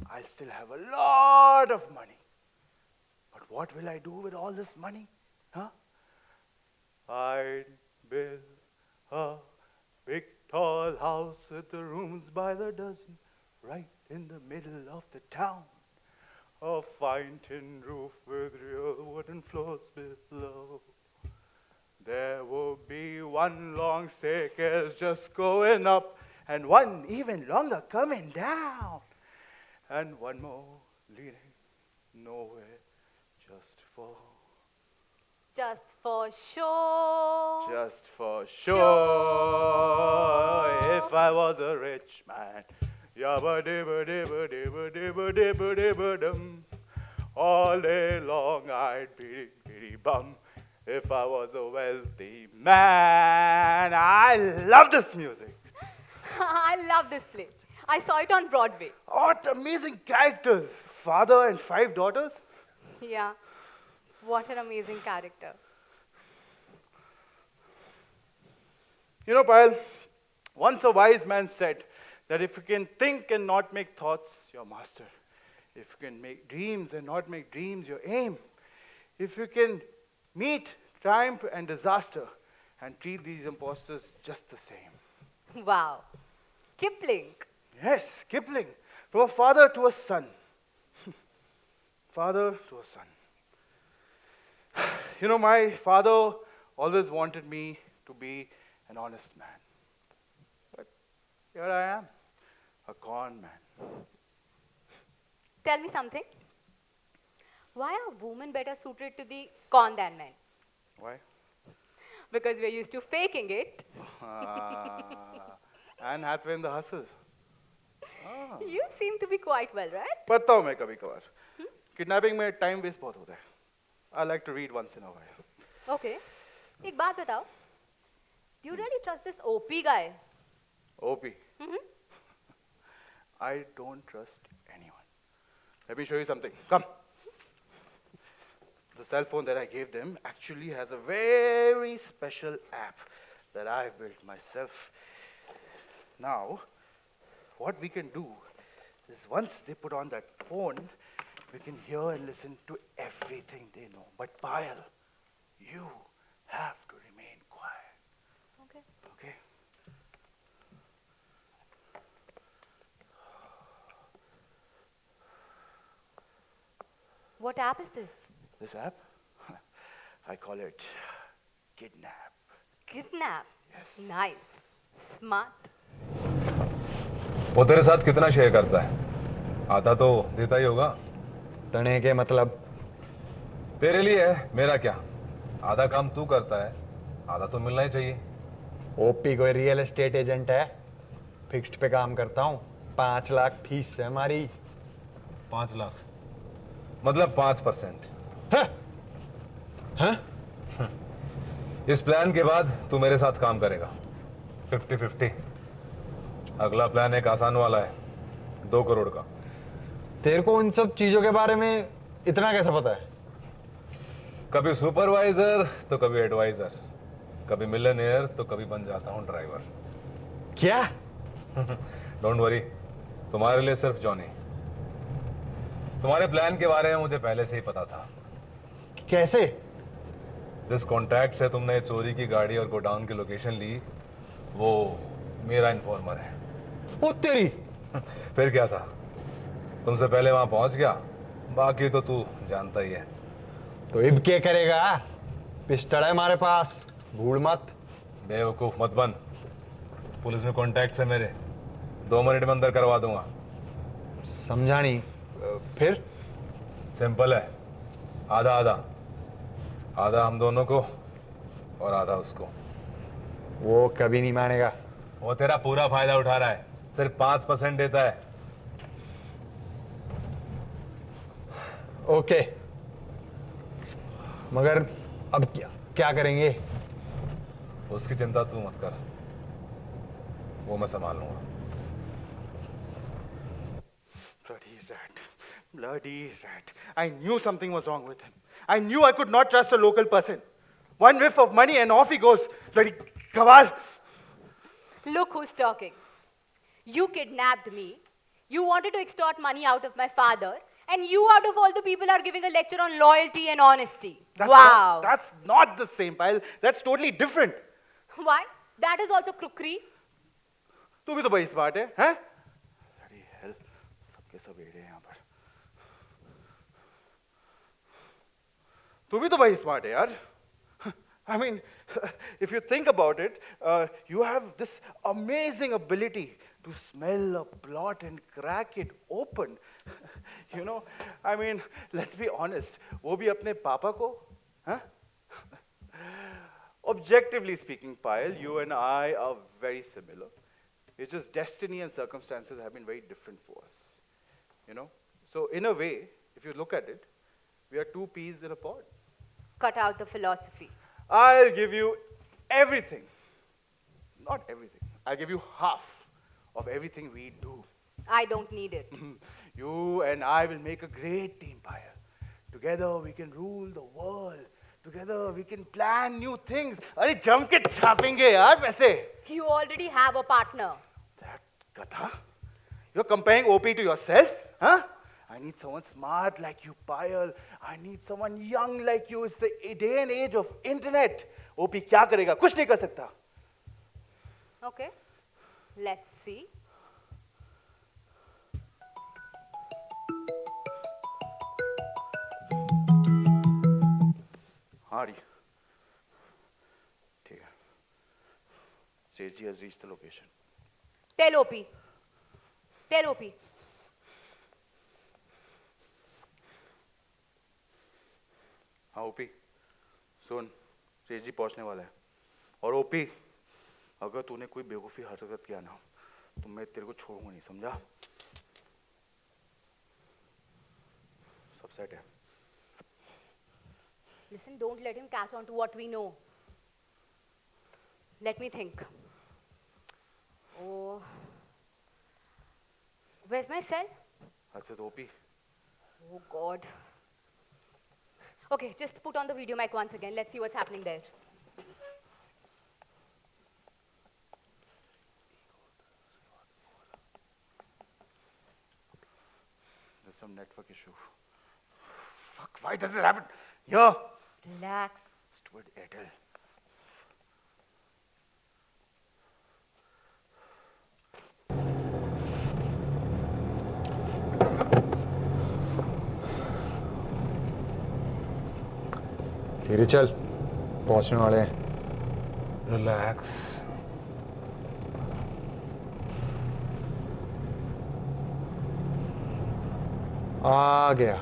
I'll still have a lot of money. But what will I do with all this money? Huh? I'd build a big tall house with the rooms by the dozen, right in the middle of the town. A fine tin roof with real wooden floors below. There will be one long staircase just going up, and one even longer coming down, and one more leading nowhere, just for sure. Just for sure, if I was a rich man, yabba dibba dibba dibba dibba dibba dibba dum, all day long I'd be bitty bum. If I was a wealthy man, I love this music. I love this play. I saw it on Broadway. What amazing characters! Father and 5 daughters. Yeah. What an amazing character. You know, Payal, once a wise man said that if you can think and not make thoughts, you're master. If you can make dreams and not make dreams your aim. If you can meet triumph and disaster and treat these imposters just the same. Wow. Kipling. Yes, Kipling. From a father to a son. Father to a son. You know, my father always wanted me to be an honest man. But here I am, a con man. Tell me something. Why are women better suited to the con than men? Why? Because we're used to faking it. Anne Hathaway in The Hustle. You seem to be quite well, right? पढ़ता हूँ मैं कभी कभार. Kidnapping में time waste बहुत होता है. I like to read once in a while. Okay. एक बात बताओ. Do you really trust this OP guy? OP. I don't trust anyone. Let me show you something. Come. The cell phone that I gave them actually has a very special app that I built myself. Now, what we can do is once they put on that phone, we can hear and listen to everything they know. But Payal, you have to remain quiet. Okay. Okay? What app is this? This app? I call it Kidnap. Kidnap. Yes. Nice. Smart. वो तेरे साथ कितना share करता है? आधा तो देता ही होगा। तने के मतलब? तेरे लिए है, मेरा क्या? आधा काम तू करता है, आधा तो मिलना ही चाहिए। ओपी कोई रियल एस्टेट एजेंट है? फिक्स्ड पे काम करता हूँ। 5 लाख फीस है हमारी। 5 लाख मतलब 5%। हाँ? इस प्लान के बाद तू मेरे साथ काम करेगा 50-50। अगला प्लान एक आसान वाला है, 2 करोड़ का। तेरे को इन सब चीजों के बारे में इतना कैसे पता है? कभी सुपरवाइजर तो कभी एडवाइजर, कभी मिलियनेयर तो कभी बन जाता हूँ ड्राइवर। क्या? डोंट वरी, तुम्हारे लिए सिर्फ जॉनी। तुम्हारे प्लान के बारे में मुझे पहले से ही पता था। कैसे? जिस कॉन्टैक्ट से तुमने चोरी की गाड़ी और गोडाउन की लोकेशन ली, वो मेरा इन्फॉर्मर है। ओ तेरी! फिर क्या था, तुमसे पहले वहां पहुंच गया, बाकी तो तू जानता ही है। तो इब क्या करेगा? पिस्टल है हमारे पास, भूल मत। बेवकूफ मत बन। पुलिस में कॉन्टैक्ट है मेरे, 2 मिनट में अंदर करवा दूंगा। समझा नहीं। फिर? सिंपल है, आधा आधा, आधा हम दोनों को और आधा उसको। वो कभी नहीं मानेगा। वो तेरा पूरा फायदा उठा रहा है, सिर्फ 5% देता है। ओके, मगर अब क्या करेंगे? उसकी चिंता तू मत कर, वो मैं संभाल लूंगा। Bloody rat. Bloody rat. I knew something was wrong with him. I knew I could not trust a local person. One whiff of money and off he goes. Bloody Kawal. Look who's talking. You kidnapped me. You wanted to extort money out of my father. And you, out of all the people, are giving a lecture on loyalty and honesty. Wow. That's not the same, Payal. That's totally different. Why? That is also crookery. तू भी तो बड़ी smart है, हैं? Bloody hell. सबके सब एड़े हैं यहाँ पर। तू भी तो बड़ी स्मार्ट है यार। I mean, if you think about it, you have this amazing ability to smell a plot and crack it open. You know, I mean, let's be honest. वो भी अपने पापा को, huh? Objectively speaking, Payal, you and I are very similar. It's just destiny and circumstances have been very different for us. You know? So in a way, if you look at it, we are 2 peas in a pod. Cut out the philosophy. I'll give you everything. Not everything. I'll give you half of everything we do. I don't need it. You and I will make a great team, Payal. Together we can rule the world. Together we can plan new things. अरे जम के छापेंगे यार वैसे. You already have a partner. That Katha? You're comparing OP to yourself? Huh? I need someone smart like you, Payal. I need someone young like you. It's the day and age of internet. OP क्या करेगा? कुछ नहीं कर सकता. Okay. Let's see. हाँ री. ठीक है. Seji has reached the location. Tell OP. Tell OP. हाँ ओपी सुन, सेजी पहुंचने वाला है। और ओपी, अगर तूने कोई बेवकूफ़ी हरकत किया ना तो मैं तेरे को छोड़ूंगा नहीं, समझा? सब सेट है। Listen, don't let him catch on to what we know. Let me think. Oh. Where's my cell? अच्छा तो OP, Oh God. Okay, just put on the video mic once again. Let's see what's happening there. there's some network issue. Fuck, why does it happen? Here. Relax. Stupid Airtel. ठीक है, चल पहुंचने वाले हैं। Relax. आ गया।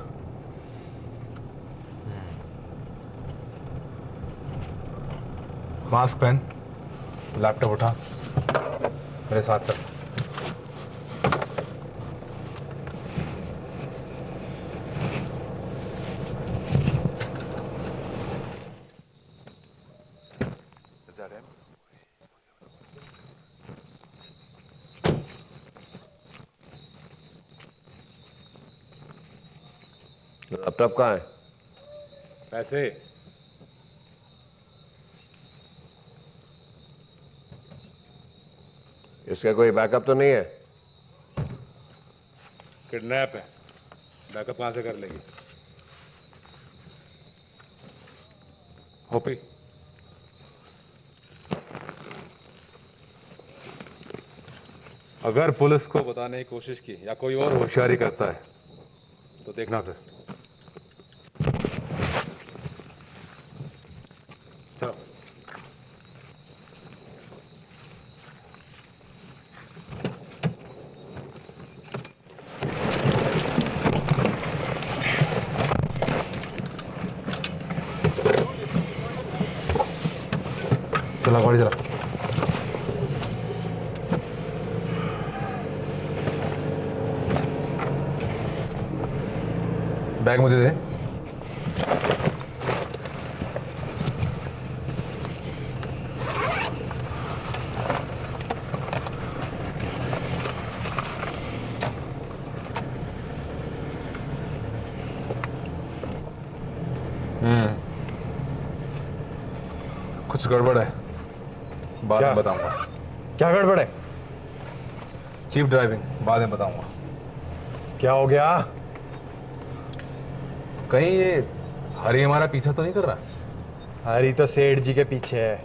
Mask पहन, laptop उठा, मेरे साथ चल। Is that him? लैपटॉप कहाँ है? पैसे इसका कोई बैकअप तो नहीं है? किडनैप है, बैकअप कहाँ से कर लेगी? होपी अगर पुलिस को बताने की कोशिश की या कोई और होशियारी करता है तो देखना फिर। चलो। चला गाड़ी चला। बैग मुझे दे। कुछ गड़बड़ है, बाद में बताऊंगा। क्या गड़बड़ है? चीप ड्राइविंग, बाद में बताऊंगा। क्या हो गया? कहीं ये हरी हमारा पीछा तो नहीं कर रहा? हरी तो सेठ जी के पीछे है,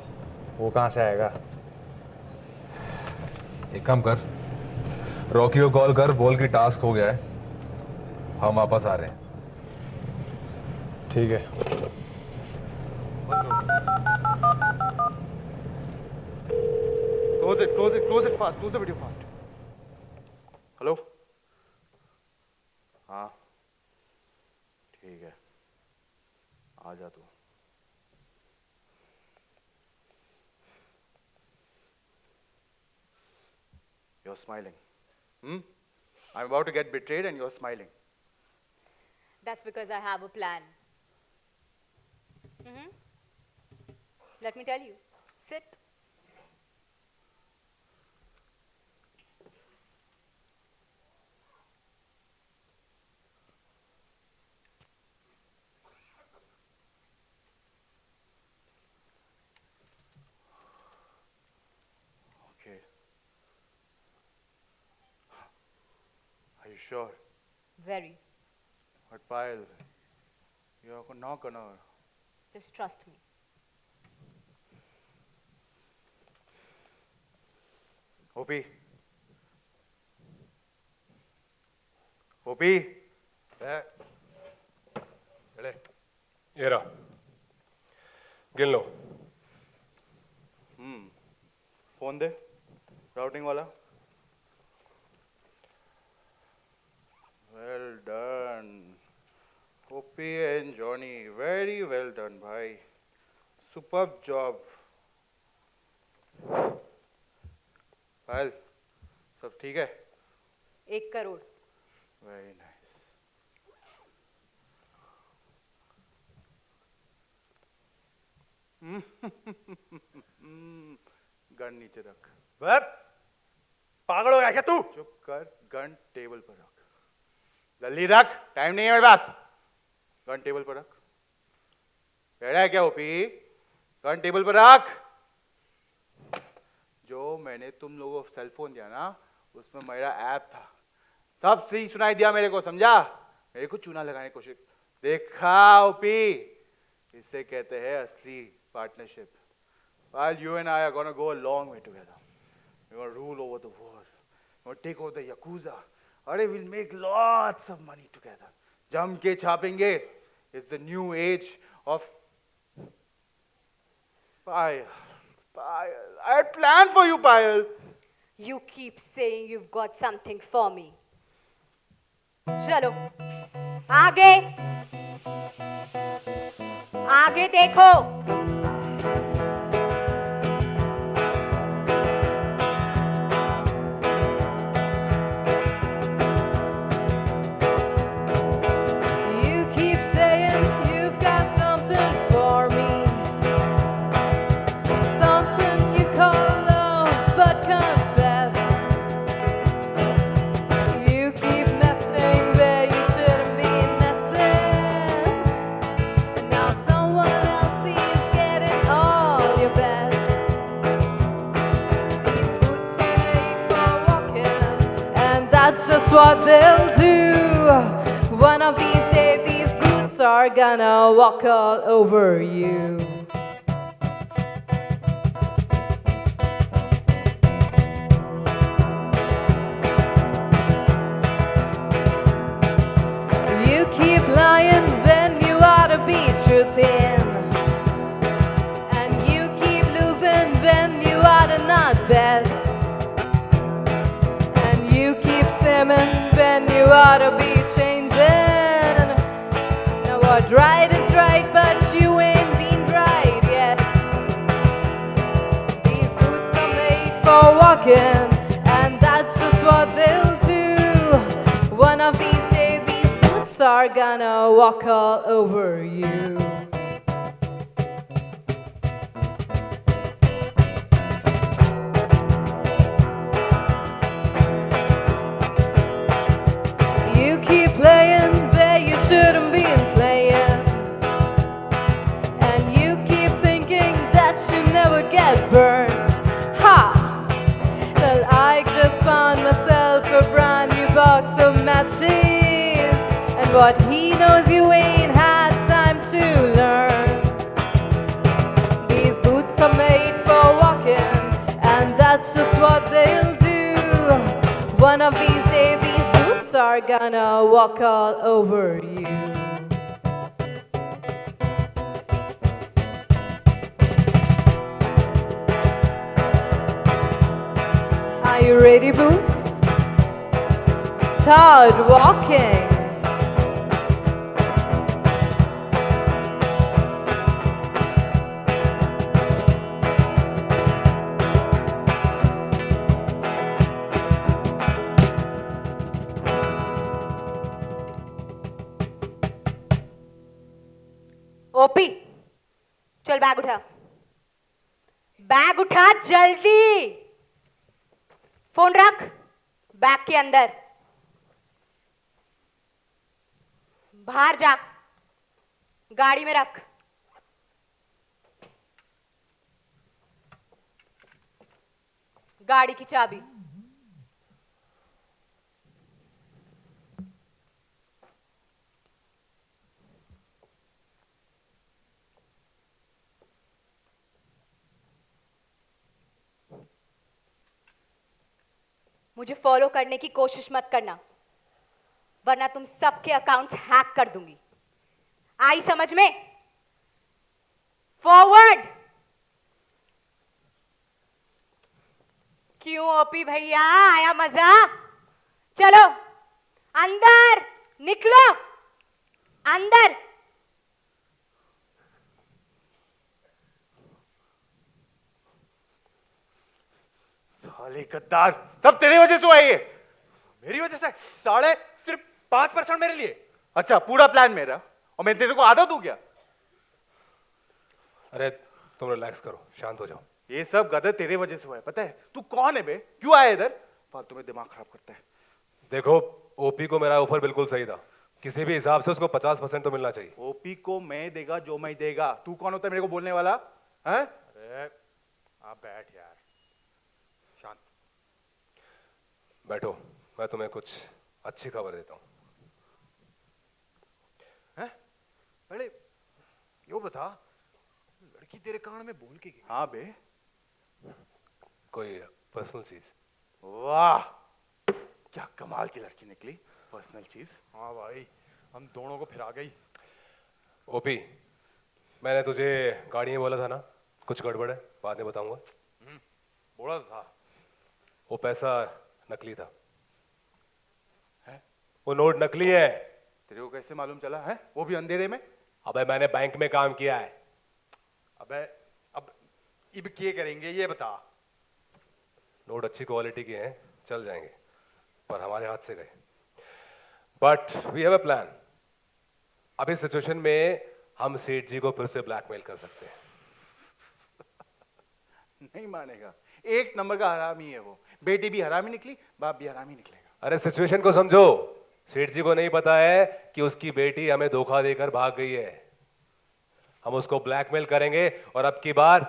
वो कहाँ से आएगा? एक काम कर, रॉकी को कॉल कर, बोल की टास्क हो गया है, हम वापस आ रहे हैं। ठीक है। Close it fast. Close the video fast. Hello? हाँ, ठीक है, आ जा तू। You're smiling. I'm about to get betrayed and you're smiling. That's because I have a plan. Let me tell you. Sit. Okay. Are you sure? Very. But Payal, you're not gonna. Just trust me. Hopi. Hopi. चले। ये रहा, गिन लो। Phone दे, routing वाला। Well done, Hopi and Johnny. Very well done, भाई। Superb job. पायल, सब ठीक है? 1 crore. Very nice. Gun नीचे रख। पागल हो गया क्या तू? चुप कर, गन टेबल पर रख। जल्दी रख, टाइम नहीं है मेरे पास। गन टेबल पर रख। कह रहा है क्या ओपी? गन टेबल पर रख। जो मैंने तुम लोगों को सेल फोन दिया ना, उसमें मेरा ऐप था, सब सही सुनाई दिया मेरे को, समझा? मेरे को चूना लगाने की कोशिश देखा ओपी? इसे कहते हैं असली partnership. While you and I are gonna go a long way together. We're gonna rule over the world. We're gonna take over the Yakuza. अरे we'll make lots of money together. जम के छापेंगे. It's the new age of Payal. Payal. I had planned for you, Payal. You keep saying you've got something for me. चलो, आगे, आगे देखो। You keep saying you've got something for me, something you call love, but confess you keep messing where you shouldn't be messing. what they'll do. One of these days, these boots are gonna walk all over you. You keep lying when you ought to be truthin', and you keep losing when you ought to not bet, and you keep simming when you ought to be changing. Now what right is right, but you ain't been right yet. These boots are made for walking, and that's just what they'll do. One of these days, these boots are gonna walk all over you. You keep playing where you shouldn't be playing, and you keep thinking that you never get burnt. Ha! Well, I just found myself a brand new box of matches, and what he knows you ain't had time to learn. These boots are made for walking, and that's just what they'll do. One of these days, these boots are gonna walk all over you. Are you ready, boots? Start walking. OP, चल bag उठा, bag उठा जल्दी। Phone रख bag के अंदर, बाहर जा, गाड़ी में रख। गाड़ी की चाबी। मुझे फॉलो करने की कोशिश मत करना, वरना तुम सबके अकाउंट्स हैक कर दूंगी। आई समझ में? फॉरवर्ड। क्यों ओपी भैया, आया मजा? चलो अंदर, निकलो अंदर। साले गद्दार, सब तेरी वजह से हुआ है ये। मेरी वजह से? साले सिर्फ 5% मेरे लिए। अच्छा, पूरा प्लान मेरा, और मैं तेरे को आधा दूं क्या? अरे तुम रिलैक्स करो, शांत हो जाओ। ये सब गदर तेरे वजह से हुआ है, पता है? तू कौन है बे? क्यों आया इधर? फालतू में दिमाग खराब करता है। देखो, ओपी को मेरा ऑफर बिल्कुल सही था। किसी भी हिसाब से उसको 50% तो मिलना चाहिए। ओपी को मैं देगा जो मैं देगा। तू कौन होता है मेरे को बोलने वाला? हैं? अरे आप बैठ यार, शांत बैठो, मैं तुम्हें कुछ अच्छी खबर देता हूँ। हैं? अरे यो बता, लड़की तेरे कान में बोल के गई? हाँ बे। कोई पर्सनल चीज? वाह, क्या कमाल की लड़की निकली। पर्सनल चीज? हाँ भाई, हम दोनों को फिरा गई। ओपी, मैंने तुझे गाड़ी में बोला था ना, कुछ गड़बड़ है, बाद में बताऊंगा। बोला तो था। वो पैसा नकली था। है? वो नोट नकली है। तेरे को कैसे मालूम चला है? वो भी अंधेरे में? अबे मैंने बैंक में काम किया है। अबे अब इब क्या करेंगे ये बता। नोट अच्छी क्वालिटी के हैं, चल जाएंगे, पर हमारे हाथ से गए। But we have a plan. अभी सिचुएशन में हम सेठ जी को फिर से ब्लैकमेल कर सकते हैं। नहीं मानेगा, एक नंबर का हरामी है वो। बेटी भी हरामी निकली, बाप भी हरामी निकलेगा। अरे सिचुएशन को समझो। सेठ जी को नहीं पता है कि उसकी बेटी हमें धोखा देकर भाग गई है। हम उसको ब्लैकमेल करेंगे और अब की बार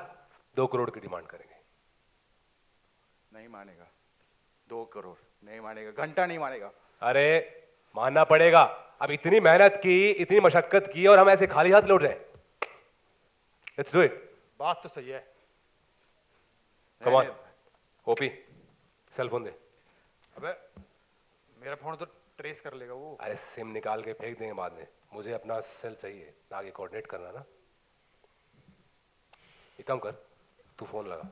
2 करोड़ की डिमांड करेंगे। नहीं मानेगा, 2 करोड़ नहीं मानेगा, घंटा नहीं मानेगा। अरे मानना पड़ेगा, अब इतनी मेहनत की, इतनी मशक्कत की और हम ऐसे खाली हाथ लौट रहे हैं. Let's do it. बात तो सही है. Come on OP, cell phone दे. अबे मेरा फोन तो ट्रेस कर लेगा वो. अरे सिम निकाल के फेंक देंगे बाद में. मुझे अपना सेल चाहिए, आगे कोऑर्डिनेट करना ना. एक काम कर, तू फोन लगा.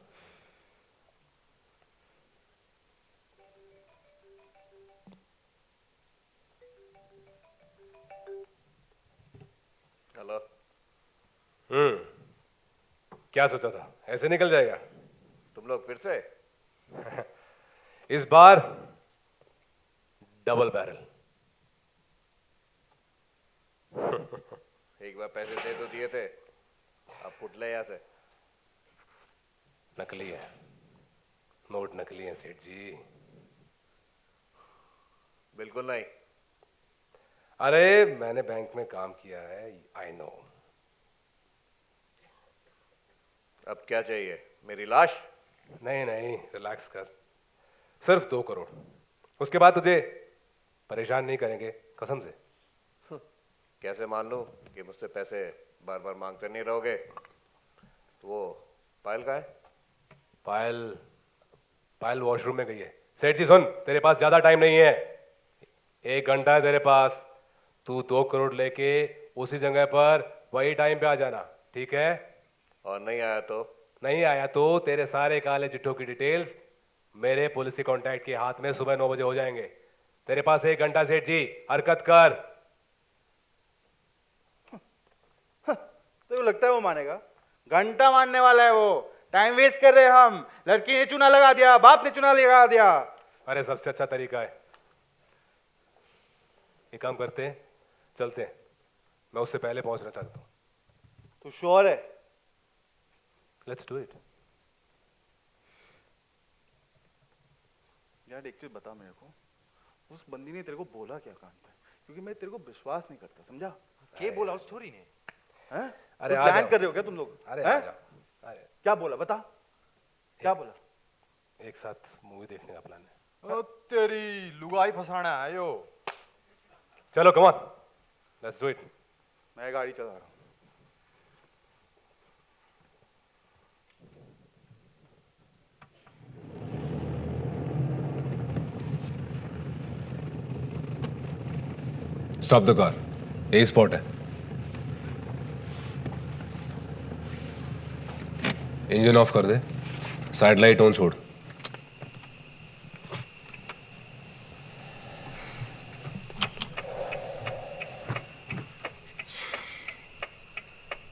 हेलो. क्या सोचा था ऐसे निकल जाएगा? तुम लोग फिर से? इस बार डबल बैरल. एक बार पैसे दे तो दिए थे, अब पुटले यहाँ से. नकली है, नोट नकली है सेठ जी. बिल्कुल नहीं. अरे मैंने बैंक में काम किया है, आई नो. अब क्या चाहिए? मेरी लाश? नहीं नहीं, रिलैक्स कर. सिर्फ 2 करोड़. उसके बाद तुझे परेशान नहीं करेंगे, कसम से. कैसे मान लूं कि मुझसे पैसे बार बार मांगते नहीं रहोगे? तो वो पायल का है? पायल वॉशरूम में गई है. सेठ जी सुन, तेरे पास ज्यादा टाइम नहीं है. 1 घंटा है तेरे पास. तू 2 करोड़ लेके उसी जगह पर वही टाइम पे आ जाना, ठीक है? और नहीं आया तो? नहीं आया तो तेरे सारे काले चिट्ठों की डिटेल्स मेरे पुलिस के कांटेक्ट के हाथ में सुबह 9 बजे हो जाएंगे. तेरे पास 1 घंटा सेठ जी, हरकत कर. तो लगता है वो मानेगा? घंटा मानने वाला है वो. टाइम वेस्ट कर रहे हैं हम. लड़की ने चुना लगा दिया, बाप ने चुना लगा दिया. अरे सबसे अच्छा तरीका है, एक काम करते हैं, चलते हैं. मैं उससे पहले पहुंचना चाहता हूं. तू श्योर है? Let's do it. यार एक चीज बता मेरे को, उस बंदी ने तेरे को बोला क्या कान पे? क्योंकि मैं तेरे को विश्वास नहीं करता, समझा? क्या बोला उस छोरी ने? हैं? अरे तो आ प्लान जाओ. कर रहे हो क्या तुम लोग? अरे हैं? आ जाओ. अरे क्या बोला बता? क्या बोला? एक साथ मूवी देखने का प्लान है. ओ तेरी लुगाई फसाना है यो. चलो come on, let's do it. मैं गाड़ी चला रहा हूँ. Stop the car. यही स्पॉट है. इंजन ऑफ कर दे. साइड लाइट ऑन छोड़.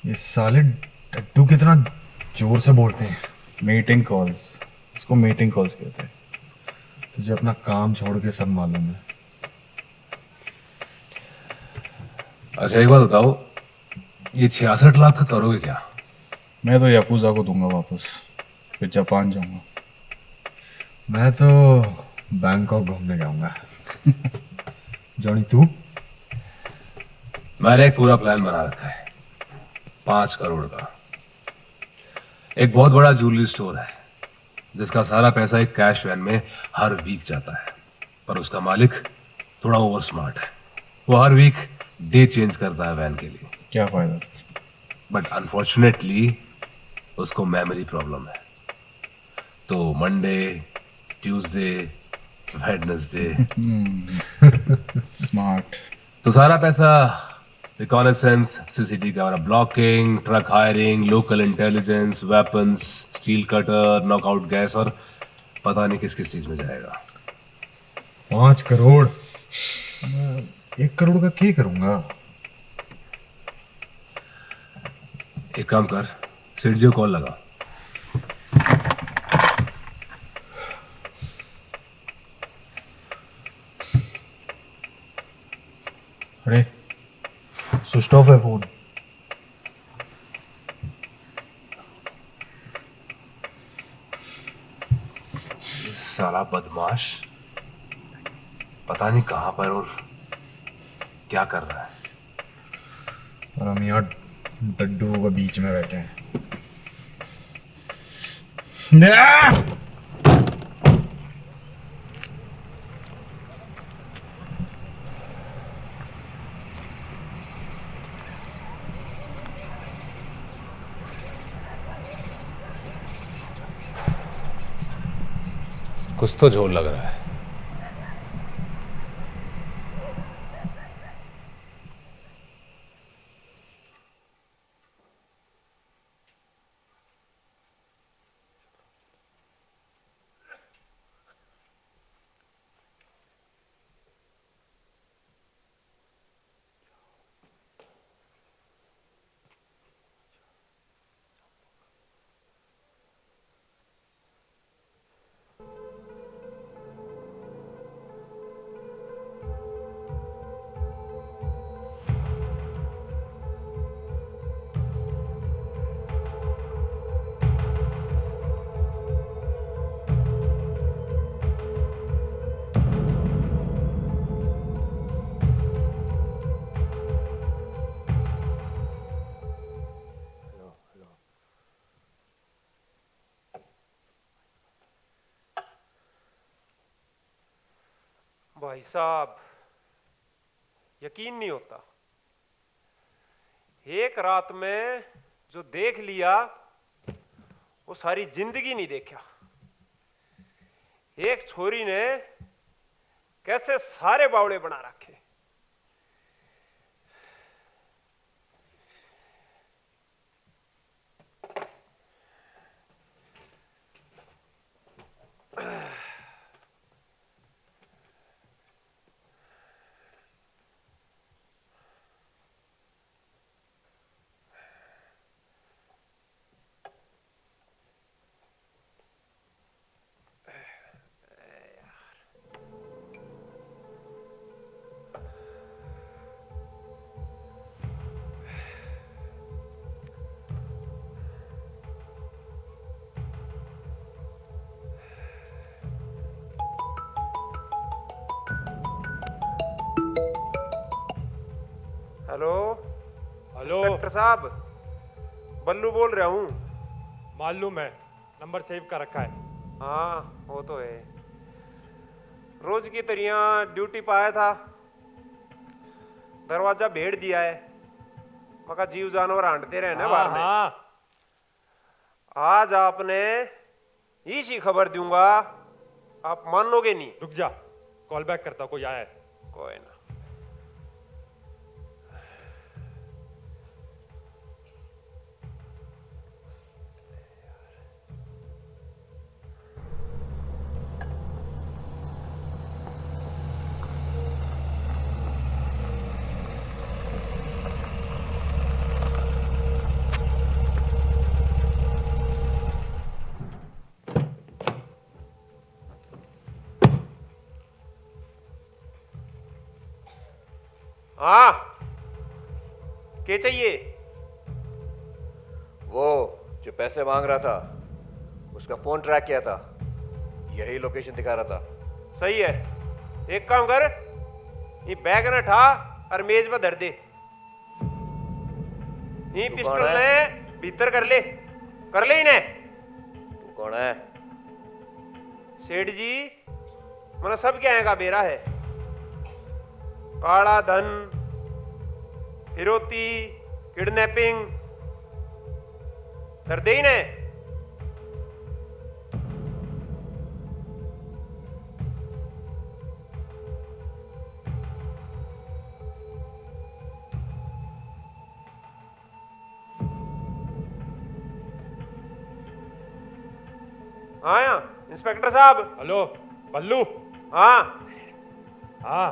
ये साले डड्डू कितना जोर से बोलते हैं. मीटिंग कॉल्स, इसको मीटिंग कॉल्स कहते हैं. तुझे अपना काम छोड़ के सब मालूम है. अच्छा एक बात बताओ, ये 66 लाख का करोगे क्या? मैं तो याकुजा को दूंगा वापस, फिर जापान जाऊंगा. मैं तो बैंकॉक घूमने जाऊंगा. जॉनी तू? मैंने एक पूरा प्लान बना रखा है 5 करोड़ का. एक बहुत बड़ा ज्वेलरी स्टोर है जिसका सारा पैसा एक कैश वैन में हर वीक जाता है, पर उसका मालिक थोड़ा ओवर स्मार्ट है. वो हर वीक डे चेंज करता है वैन के लिए. क्या फायदा? बट अनफॉर्चुनेटली उसको मेमोरी प्रॉब्लम है. तो मंडे, ट्यूसडे, वेडनेसडे स्मार्ट. तो सारा पैसा reconnaissance, CCTV camera blocking, truck hiring, local intelligence, weapons, steel cutter, knockout gas और पता नहीं किस किस चीज में जाएगा. 5 करोड़? मैं 1 करोड़ का क्या करूंगा? एक काम कर, सेठ जी को कॉल लगा. अरे स्विच ऑफ है फोन. ये साला बदमाश पता नहीं कहां पर और क्या कर रहा है. और हम यहाँ डड्डू के बीच में बैठे हैं. कुछ तो झोल लग रहा है। भाई साहब, यकीन नहीं होता, एक रात में जो देख लिया वो सारी जिंदगी नहीं देखा। एक छोरी ने कैसे सारे बावड़े बना रखे। हेलो हेलो इंस्पेक्टर साहब, बल्लू बोल रहा हूँ। मालूम है, नंबर सेव कर रखा है। हाँ वो तो है, रोज की तरह ड्यूटी पे आया था, दरवाजा भेड़ दिया है, मका जीव जानवर आंटते रहे ना बाहर में। हाँ। आज आपने इसी खबर दूंगा, आप मानोगे नहीं। रुक जा, कॉल बैक करता, कोई आया है। कोई ना। हाँ, क्या चाहिए? वो जो पैसे मांग रहा था उसका फोन ट्रैक किया था, यही लोकेशन दिखा रहा था। सही है, एक काम कर, ये बैग न ठा और मेज पर धर दे। ये तू पिस्टल कौन है? ने भीतर कर ले इन्हें। तू कौन है? सेठ जी, मैंने सब क्या है का बेरा है, काला धन, फिरौती, किडनैपिंग, कर दे इन्हें। हाँ इंस्पेक्टर साहब। हेलो बल्लू। हाँ हाँ,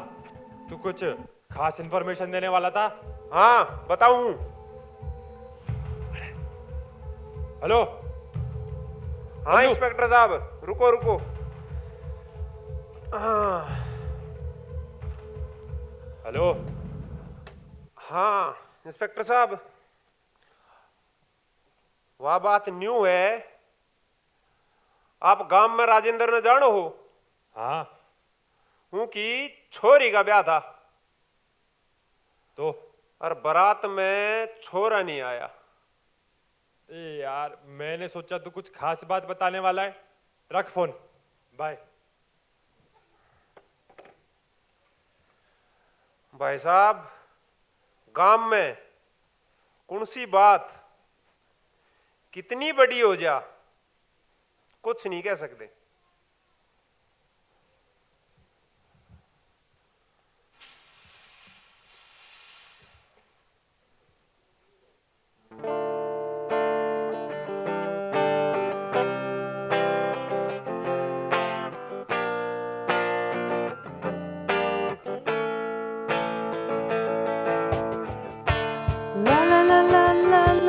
तू कुछ खास इंफॉर्मेशन देने वाला था? हाँ बताऊं। हेलो। हाँ इंस्पेक्टर साहब, रुको। हेलो। हाँ इंस्पेक्टर साहब, वह बात न्यू है, आप गांव में राजेंद्र ने जानो हो? हाँ। उनकी छोरी का ब्याह था, तो और बारात में छोरा नहीं आया। ए यार, मैंने सोचा तू कुछ खास बात बताने वाला है। रख फोन, बाय। भाई साहब, गांव में कौन सी बात कितनी बड़ी हो जा, कुछ नहीं कह सकते।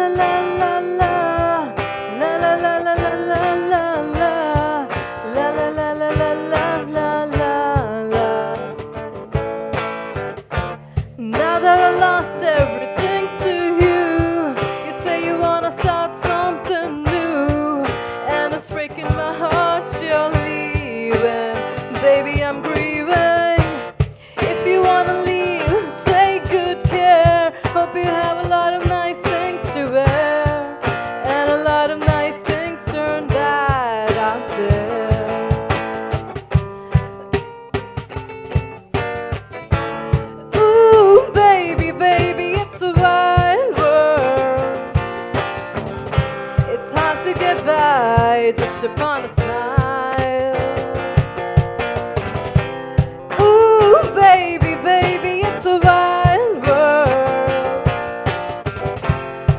la la la. La la la la la la la la. La la la la la la la la la. Now that I lost everything to you, you say you wanna start something new, and it's breaking my heart you're leaving. Baby, I'm grieving. If you wanna leave, take good care. Hope you have a lot of nice things to wear, and a lot of nice things turn bad out there. Ooh, baby, baby, it's a wide world. It's hard to get by just upon a smile. Ooh, baby, baby, it's a wide world.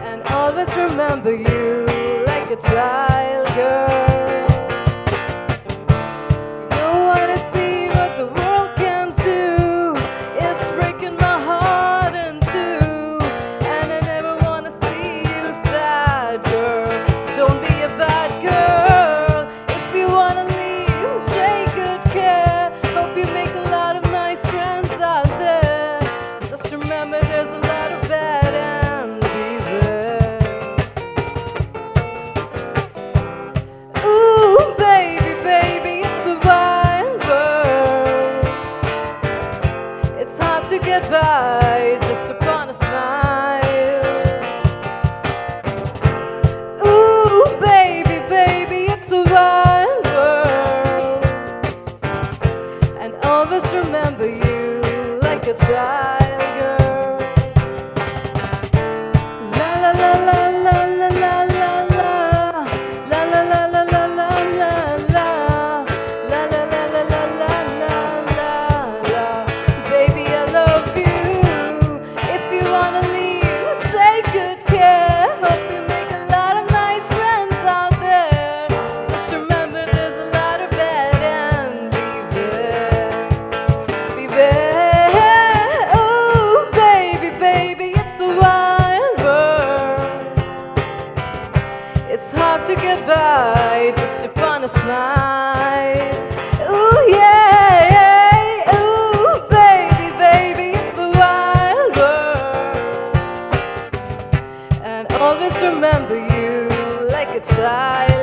And always remember you like a child girl. You don't wanna see what the world can do. It's breaking my heart in two, and I never wanna see you sad, girl. Don't be a bad girl. If you wanna leave, take good care. Hope you make a lot of nice friends out there. Just remember there's a lot of bad and beware. Ooh, baby, baby, it's a wild world. It's hard to get by just upon a smile. Ooh, baby, baby, it's a wild world. And always remember you like a child girl. La la la la la la la la la. La la la la la la la la. La la la la la la la la la. Baby, I love you. If you wanna leave, take good care. Hope you make a lot of nice friends out there. Just remember there's a lot of bad and beware. Beware. Ooh, baby, baby, it's a wild world. It's hard to get by just upon a smile. Ooh, yeah, yeah. Ooh, baby, baby, it's a wild world. And always remember you like a child